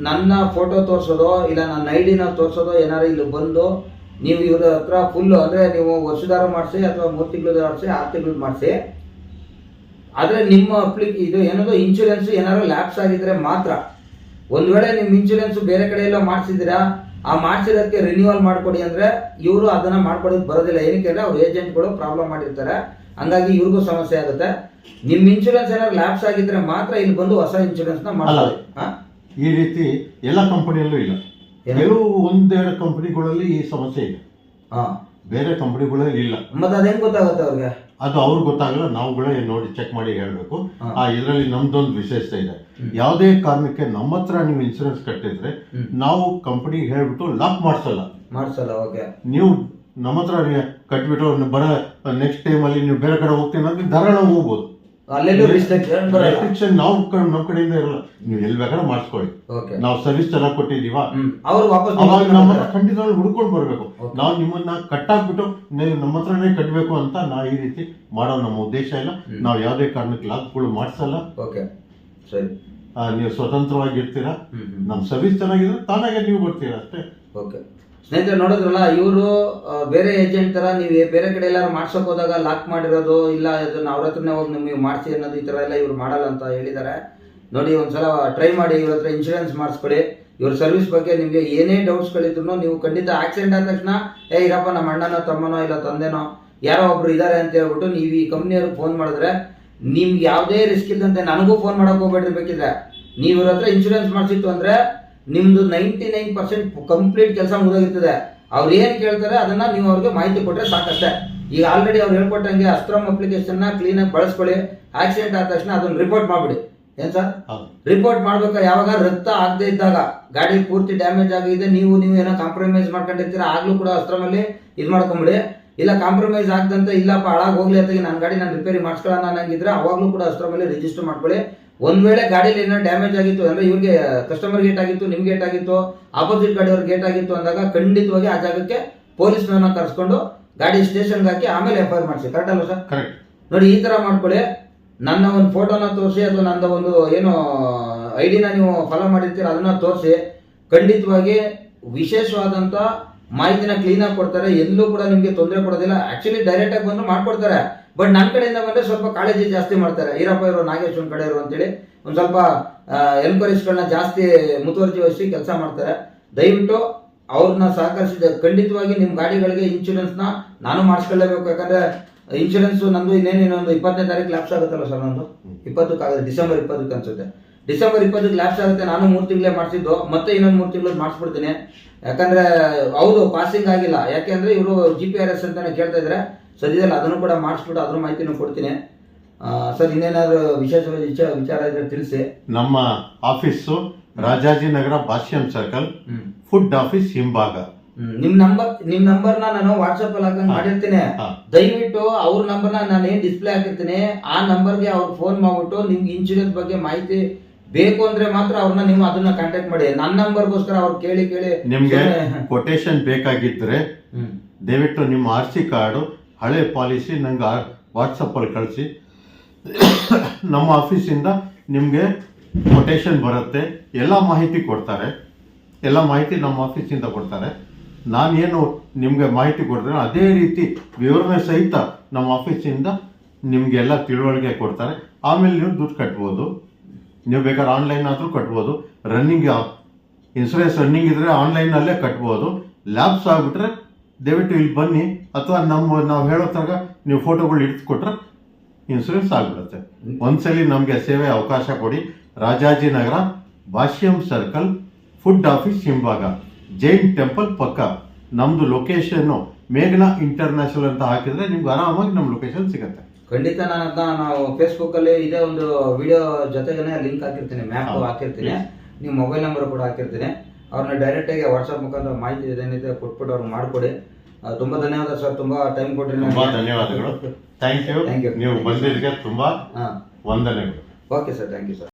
ನನ್ನ ಫೋಟೋ ತೋರಿಸೋದು ಇಲ್ಲ ನನ್ನ ಐಡಿನ ತೋರಿಸೋದು ಏನಾರು ಇಲ್ಲಿ ಬಂದು ನೀವು ಇವ್ರ ಹತ್ರ ಫುಲ್ಲು ಅಂದರೆ ನೀವು ವರ್ಷದಾರು ಮಾಡಿಸಿ ಅಥವಾ 3 ತಿಂಗಳದ್ದು ಮಾಡಿಸಿ 6 ತಿಂಗಳದ್ದು ಮಾಡಿಸಿ, ಆದರೆ ನಿಮ್ಮ ಇದು ಏನದು ಇನ್ಶೂರೆನ್ಸ್ ಏನಾದ್ರು ಲ್ಯಾಪ್ಸ್ ಆಗಿದ್ರೆ ಮಾತ್ರ. ಒಂದು ವೇಳೆ ನಿಮ್ಮ ಇನ್ಶೂರೆನ್ಸ್ ಬೇರೆ ಕಡೆ ಎಲ್ಲ ಮಾಡಿಸಿದ್ದೀರಾ, ಆ ಮಾಡಿಸಿರೋದಕ್ಕೆ ರಿನ್ಯೂವಲ್ ಮಾಡಿಕೊಡಿ ಅಂದರೆ ಇವರು ಅದನ್ನು ಮಾಡ್ಕೊಡೋದು ಬರೋದಿಲ್ಲ. ಏನಕ್ಕೆ ಅಂದರೆ ಅವ್ರ ಏಜೆಂಟ್ಗಳು ಪ್ರಾಬ್ಲಮ್ ಮಾಡಿರ್ತಾರೆ, ಹಂಗಾಗಿ ಇವ್ರಿಗೂ ಸಮಸ್ಯೆ ಆಗುತ್ತೆ. ನಿಮ್ಮ ಇನ್ಶೂರೆನ್ಸ್ ಏನಾದ್ರು ಲ್ಯಾಪ್ಸ್ ಆಗಿದ್ರೆ ಮಾತ್ರ ಇಲ್ಲಿ ಬಂದು ಹೊಸ ಇನ್ಶೂರೆನ್ಸ್ನ ಮಾಡೋದು. ಈ ರೀತಿ ಎಲ್ಲ ಕಂಪನಿಯಲ್ಲೂ ಇಲ್ಲ, ಕೆಲವು ಒಂದೆರಡು ಕಂಪನಿಗಳಲ್ಲಿ ಈ ಸಮಸ್ಯೆ ಇದೆ, ಬೇರೆ ಕಂಪನಿಗಳಲ್ಲಿ ಇಲ್ಲ. ಮತ್ತೆ ಅದ್ ಹೆಂಗ್ ಗೊತ್ತಾಗುತ್ತೆ ಅವ್ರಿಗೆ? ಅದು ಅವ್ರಿಗೆ ಗೊತ್ತಾಗಲ್ಲ, ನಾವುಗಳೇ ನೋಡಿ ಚೆಕ್ ಮಾಡಿ ಹೇಳ್ಬೇಕು. ಇದರಲ್ಲಿ ನಮ್ದೊಂದು ವಿಶೇಷತೆ ಇದೆ, ಯಾವುದೇ ಕಾರಣಕ್ಕೆ ನಮ್ಮ ಹತ್ರ ನೀವು ಇನ್ಸೂರೆನ್ಸ್ ಕಟ್ಟಿದ್ರೆ ನಾವು ಕಂಪನಿಗೆ ಹೇಳ್ಬಿಟ್ಟು ಲಾಕ್ ಮಾಡಿಸಲ್ಲ. ಓಕೆ, ನೀವು ನಮ್ಮ ಹತ್ರ ಕಟ್ಬಿಟ್ಟು ಬರೋ ನೆಕ್ಸ್ಟ್ ಟೈಮ್ ಅಲ್ಲಿ ನೀವು ಬೇರೆ ಕಡೆ ಹೋಗ್ತೀನಿ ಅಂದ್ರೆ ಧಾರಾಳ ಹೋಗ್ಬೋದು. ರೆಸ್ಟ್ರಿಕ್ಷನ್ ನಾವು ನಮ್ಮ ಕಡೆಯಿಂದ ಇರಲ್ಲ, ನೀವು ಎಲ್ಲಿ ಬೇಕಾದ್ರೆ ಮಾಡಿಸ್ಕೊಳ್ಳಿ. ನಾವು ಸರ್ವಿಸ್ ಚೆನ್ನಾಗಿ ಕೊಟ್ಟಿದೀವ, ಅವಾಗ ನಮ್ಮ ಹತ್ರ ಖಂಡಿತವಾಗಿ ಹುಡ್ಕೊಂಡು ಬರ್ಬೇಕು. ನಾವು ನಿಮ್ಮನ್ನ ಕಟ್ಟಾಕ್ಬಿಟ್ಟು ನೀವು ನಮ್ಮ ಹತ್ರನೇ ಕಟ್ಟಬೇಕು ಅಂತ ನಾವು ಈ ರೀತಿ ಮಾಡೋ ನಮ್ಮ ಉದ್ದೇಶ ಇಲ್ಲ. ನಾವು ಯಾವುದೇ ಕಾರಣಕ್ಕೆ ಲಾಕ್ಗಳು ಮಾಡಿಸಲ್ಲ. ಸರಿ, ನೀವು ಸ್ವತಂತ್ರವಾಗಿ ಇರ್ತೀರಾ, ನಮ್ಮ ಸರ್ವಿಸ್ ಚೆನ್ನಾಗಿದ್ರೆ ತಾನಾಗೆ ನೀವು ಬರ್ತೀರಾ ಅಷ್ಟೇ. ಓಕೆ ಸ್ನೇಹಿತರೆ, ನೋಡಿದ್ರಲ್ಲ, ಇವರು ಬೇರೆ ಏಜೆಂಟ್ ತರ ನೀವು ಬೇರೆ ಕಡೆ ಎಲ್ಲಾರು ಮಾಡ್ಸಕ್ ಹೋದಾಗ ಲಾಕ್ ಮಾಡಿರೋದು ಇಲ್ಲ, ಇದನ್ನ ಅವ್ರ ಹತ್ರನೇ ಹೋಗಿ ನಿಮಗೆ ಮಾಡಿಸಿ ಅನ್ನೋದು ಈ ತರ ಎಲ್ಲ ಇವ್ರು ಮಾಡಲ್ಲ ಅಂತ ಹೇಳಿದ್ದಾರೆ. ನೋಡಿ, ಒಂದ್ಸಲ ಟ್ರೈ ಮಾಡಿ, ಇವ್ರ ಹತ್ರ ಇನ್ಶೂರೆನ್ಸ್ ಮಾಡಿಸ್ಕೊಳ್ಳಿ. ಇವ್ರ ಸರ್ವಿಸ್ ಬಗ್ಗೆ ನಿಮಗೆ ಏನೇ ಡೌಟ್ಸ್ಗಳಿದ್ರು ನೀವು ಖಂಡಿತ ಆಕ್ಸಿಡೆಂಟ್ ಆದ ತಕ್ಷಣ ಇರಪ್ಪ ನಮ್ಮ ಅಣ್ಣನೋ ತಮ್ಮನೋ ಇಲ್ಲ ತಂದೆನೋ ಯಾರೋ ಒಬ್ರು ಇದ್ದಾರೆ ಅಂತ ಹೇಳ್ಬಿಟ್ಟು ನೀವು ಈ ಕಂಪ್ನಿಯವ್ರಿಗೆ ಫೋನ್ ಮಾಡಿದ್ರೆ ನಿಮ್ಗೆ ಯಾವುದೇ ರಿಸ್ಕ್ ಇಲ್ಲದಂತೆ ನನಗೂ ಫೋನ್ ಮಾಡಕ್ ಹೋಗ್ಬೇಡ್ರಿ. ಬೇಕಿದ್ರೆ ನೀವು ಇವ್ರ ಹತ್ರ ಇನ್ಶೂರೆನ್ಸ್ ಮಾಡಿಸಿತ್ತು ಅಂದ್ರೆ ನಿಮ್ದು 99% ಕಂಪ್ಲೀಟ್ ಕೆಲಸ ಮುಗಿದೋಗಿರ್ತದೆ. ಅವ್ರು ಏನ್ ಕೇಳ್ತಾರೆ ಅದನ್ನ ನೀವು ಅವ್ರಿಗೆ ಮಾಹಿತಿ ಕೊಟ್ರೆ ಸಾಕಷ್ಟೇ. ಈಗ ಆಲ್ರೆಡಿ ಅವ್ರು ಹೇಳ್ಕೊಟ್ಟಂಗೆ ಅಸ್ತ್ರಮ್ ಅಪ್ಲಿಕೇಶನ್ ನ ಕ್ಲೀನ್ ಆಗಿ ಬಳಸ್ಕೊಳ್ಳಿ. ಆಕ್ಸಿಡೆಂಟ್ ಆದ ತಕ್ಷಣ ಅದನ್ನ ರಿಪೋರ್ಟ್ ಮಾಡ್ಬಿಡಿ. ಏನ್ ಸರ್, ರಿಪೋರ್ಟ್ ಮಾಡ್ಬೇಕಾದ್ರೆ ಯಾವಾಗ ರಕ್ತ ಆಗದೆ ಇದ್ದಾಗ, ಗಾಡಿ ಪೂರ್ತಿ ಡ್ಯಾಮೇಜ್ ಆಗಿದೆ, ನೀವು ಏನೋ ಕಾಂಪ್ರಮೈಸ್ ಮಾಡ್ಕೊಂಡಿರ್ತೀರಾ, ಆಗ್ಲೂ ಕೂಡ ಅಸ್ತ್ರಮಲ್ಲಿ ಇದು ಮಾಡ್ಕೊಂಬಿಡಿ. ಇಲ್ಲ ಕಾಂಪ್ರಮೈಸ್ ಆಗದಂತ ಇಲ್ಲಪ್ಪ ಹಾಳಾಗಿ ಹೋಗ್ಲಿ ಅಂತ ನನ್ನ ಗಾಡಿ ನಾನು ರಿಪೇರಿ ಮಾಡಿಸ್ಕೊಳ್ಳೋಣ ಅನ್ನಂಗಿದ್ರೆ ಅವಾಗ್ಲೂ ಕೂಡ ಅಸ್ತ್ರಮಲ್ಲಿ ರಿಜಿಸ್ಟರ್ ಮಾಡ್ಕೊಳ್ಳಿ. ಒಂದ್ ವೇಳೆ ಗಾಡಿಯಲ್ಲಿ ಏನೋ ಡ್ಯಾಮೇಜ್ ಆಗಿತ್ತು ಅಂದ್ರೆ ಇವ್ರಿಗೆ ಕಸ್ಟಮರ್ ಗೇಟ್ ಆಗಿತ್ತು, ನಿಮ್ಗೆ ಗೇಟ್ ಆಗಿತ್ತು, ಆಪೋಸಿಟ್ ಗಾಡಿಯವ್ರಿಗೆ ಗೇಟ್ ಆಗಿತ್ತು ಅಂದಾಗ ಖಂಡಿತವಾಗಿ ಆ ಜಾಗಕ್ಕೆ ಪೊಲೀಸ್ನವ್ರನ್ನ ಕರ್ಸ್ಕೊಂಡು ಗಾಡಿ ಸ್ಟೇಷನ್ಗೆ ಹಾಕಿ ಆಮೇಲೆ FIR ಮಾಡಿಸಿ. ಕರೆಕ್ಟ್ ಅಲ್ವಾ ಸರ್? ಕರೆಕ್ಟ್. ನೋಡಿ, ಈ ತರ ಮಾಡ್ಕೊಳ್ಳಿ. ನನ್ನ ಒಂದು ಫೋಟೋನ ತೋರಿಸಿ ಅಥವಾ ನನ್ನ ಒಂದು ಏನು ಐಡಿನ ನೀವು ಫಾಲೋ ಮಾಡಿರ್ತೀರ ಅದನ್ನ ತೋರಿಸಿ, ಖಂಡಿತವಾಗಿ ವಿಶೇಷವಾದಂತ ಮಾಹಿತಿನ ಕ್ಲೀನ್ ಆಗಿ ಕೊಡ್ತಾರೆ. ಎಲ್ಲೂ ಕೂಡ ನಿಮ್ಗೆ ತೊಂದರೆ ಕೊಡೋದಿಲ್ಲ. ಆಕ್ಚುಲಿ ಡೈರೆಕ್ಟ್ ಆಗಿ ಬಂದು ಮಾಡ್ಕೊಡ್ತಾರೆ, ಬಟ್ ನನ್ನ ಕಡೆಯಿಂದ ಬಂದ್ರೆ ಸ್ವಲ್ಪ ಕಾಳಜಿ ಜಾಸ್ತಿ ಮಾಡ್ತಾರೆ. ಈರಪ್ಪ ಇರೋ ನಾಗೇಶ್ವರನ್ ಕಡೆ ಇರೋ ಅಂತೇಳಿ ಒಂದ್ ಸ್ವಲ್ಪ ಎನ್ಕ್ವೈರೀಸ್ಗಳನ್ನ ಜಾಸ್ತಿ ಮುತುವರ್ಜಿ ವಹಿಸಿ ಕೆಲಸ ಮಾಡ್ತಾರೆ. ದಯವಿಟ್ಟು ಅವ್ರನ್ನ ಸಹಕರಿಸಿದ ಖಂಡಿತವಾಗಿ ನಿಮ್ಮ ಗಾಡಿಗಳಿಗೆ ಇನ್ಶೂರೆನ್ಸ್ ನ ನಾನು ಮಾಡಿಸ್ಕೊಳ್ಳೇಬೇಕು. ಯಾಕಂದ್ರೆ ಇನ್ಶೂರೆನ್ಸ್ ನಂದು ಇನ್ನೊಂದು 20ನೇ ತಾರೀಕು ಲ್ಯಾಪ್ಸ್ ಆಗುತ್ತಲ್ಲ ಸರ್, ನಂದು 20ಕ್ಕೆ ಆಗುತ್ತೆ, ಡಿಸೆಂಬರ್ 20ಕ್ಕೆ ಅನ್ಸುತ್ತೆ. ಡಿಸೆಂಬರ್ 20ಕ್ಕೆ ಲ್ಯಾಪ್ಸ್ ಆಗುತ್ತೆ. ನಾನು 3 ತಿಂಗಳೇ ಮಾಡಿಸಿದ್ದು, ಮತ್ತೆ ಇನ್ನೊಂದು 3 ತಿಂಗಳು ಮಾಡಿಸ್ಬಿಡ್ತೀನಿ. ಯಾಕಂದ್ರೆ ಹೌದು ಪಾಸಿಂಗ್ ಆಗಿಲ್ಲ, ಯಾಕೆಂದ್ರೆ ಇವರು GPRS ಅಂತಾನೆ ಕೇಳ್ತಾ ಇದ್ರೆ ಸದ್ಯದಲ್ಲಿ ಅದನ್ನು ಕೂಡ ಮಾಡಿಸ್ಬಿಟ್ಟು ಅದ್ರ ಮಾಹಿತಿನೂ ಕೊಡ್ತೀನಿ. ಸರ್, ಇನ್ನೇನಾದ್ರು ವಿಶೇಷವಾದ ವಿಚಾರ ಇದ್ರೆ ತಿಳಿಸಿ. ನಮ್ಮ office Rajajinagar Bhashyam circle, food office ಹಿಂಭಾಗ. ನಿಮ್ ನಂಬರ್ನ ನಾನು ವಾಟ್ಸ್ಆಪ್ ಅಲ್ಲಿ ಹಾಕಂಗ್ ಮಾಡಿರ್ತೀನಿ. ದಯವಿಟ್ಟು ಅವ್ರ ನಂಬರ್ನ ನಾನು ಏನ್ ಡಿಸ್ಪ್ಲೇ ಹಾಕಿರ್ತೀನಿ ಆ ನಂಬರ್ಗೆ ಅವ್ರು ಫೋನ್ ಮಾಡ್ಬಿಟ್ಟು ನಿಮ್ಗೆ ಇನ್ಶೂರೆನ್ಸ್ ಬಗ್ಗೆ ಮಾಹಿತಿ ಬೇಕು ಅಂದ್ರೆ ಮಾತ್ರ ಅವ್ರನ್ನ ನೀವು ಅದನ್ನ ಕಾಂಟ್ಯಾಕ್ಟ್ ಮಾಡಿ. ನನ್ನ ನಂಬರ್ಗೋಸ್ಕರ ಅವ್ರು ಕೇಳಿ ನಿಮ್ಗೆ ಕೊಟೇಶನ್ ಬೇಕಾಗಿದ್ರೆ ದಯವಿಟ್ಟು ನಿಮ್ಮ RC ಕಾರ್ಡು ಹಳೆ ಪಾಲಿಸಿ ನಂಗೆ ವಾಟ್ಸಪ್ ಅಲ್ಲಿ ಕಳಿಸಿ. ನಮ್ಮ ಆಫೀಸಿಂದ ನಿಮ್ಗೆ ಕೊಟೇಶನ್ ಬರುತ್ತೆ, ಎಲ್ಲ ಮಾಹಿತಿ ಕೊಡ್ತಾರೆ, ಎಲ್ಲ ಮಾಹಿತಿ ನಮ್ಮ ಆಫೀಸಿಂದ ಕೊಡ್ತಾರೆ. ನಾನೇನು ನಿಮ್ಗೆ ಮಾಹಿತಿ ಕೊಡ್ತೇನೆ ಅದೇ ರೀತಿ ವಿವರಣೆ ಸಹಿತ ನಮ್ಮ ಆಫೀಸಿಂದ ನಿಮ್ಗೆಲ್ಲ ತಿಳುವಳಿಕೆ ಕೊಡ್ತಾರೆ. ಆಮೇಲೆ ನೀವು ದುಡ್ಡು ಕಟ್ಬೋದು. ನೀವು ಬೇಕಾದ್ರೆ ಆನ್ಲೈನ್ ಆದರೂ ಕಟ್ಬೋದು. ರನ್ನಿಂಗ್ ಇನ್ಸೂರೆನ್ಸ್ ರನ್ನಿಂಗ್ ಇದ್ರೆ ಆನ್ಲೈನಲ್ಲೇ ಕಟ್ಬೋದು. ಲ್ಯಾಬ್ಸ್ ಆಗಿಬಿಟ್ರೆ ದಯವಿಟ್ಟು ಇಲ್ಲಿ ಬನ್ನಿ, ಅಥವಾ ನಾವು ಹೇಳೋ ತನಕ ನೀವು ಫೋಟೋಗಳು ಇಡ್ಸ್ಕೊಟ್ರೆ ಇನ್ಸೂರೆನ್ಸ್ ಆಗಿಬಿಡುತ್ತೆ. ಒಂದ್ಸಲಿ ನಮಗೆ ಸೇವೆ ಅವಕಾಶ ಕೊಡಿ. Rajajinagar Bhashyam circle, food office ಹಿಂಭಾಗ, ಜೈನ್ ಟೆಂಪಲ್ ಪಕ್ಕ. ನಮ್ದು ಲೊಕೇಶನ್ನು ಮೇಘನಾ ಇಂಟರ್ನ್ಯಾಷನಲ್ ಅಂತ ಹಾಕಿದ್ರೆ ನಿಮ್ಗೆ ಆರಾಮಾಗಿ ನಮ್ಮ ಲೊಕೇಶನ್ ಸಿಗುತ್ತೆ. ಖಂಡಿತ ನಾವು ಫೇಸ್ಬುಕ್ ಅಲ್ಲಿ ಇದೇ ಒಂದು ವಿಡಿಯೋ ಜೊತೆಗೇನೆ ಲಿಂಕ್ ಹಾಕಿರ್ತೀನಿ, ಮ್ಯಾಪ್ ಹಾಕಿರ್ತೀನಿ, ನಿಮ್ಮ ಮೊಬೈಲ್ ನಂಬರ್ ಕೂಡ ಹಾಕಿರ್ತೀನಿ. ಅವ್ರನ್ನ ಡೈರೆಕ್ಟ್ ಆಗಿ ವಾಟ್ಸ್ಆಪ್ ಮುಖಾಂತರ ಮಾಹಿತಿ ಏನಿದೆ ಕೊಟ್ಬಿಟ್ಟು ಅವ್ರಿಗೆ ಮಾಡಿಕೊಡಿ. ತುಂಬಾ ಧನ್ಯವಾದ ಸರ್, ತುಂಬಾ ಟೈಮ್ ಕೊಟ್ರಿ. ತುಂಬಾ ಧನ್ಯವಾದಗಳು. Thank you. ನೀವು ಬಂದಿದ್ದಕ್ಕೆ ತುಂಬಾ ವಂದನೆಗಳು. Okay sir, thank you sir.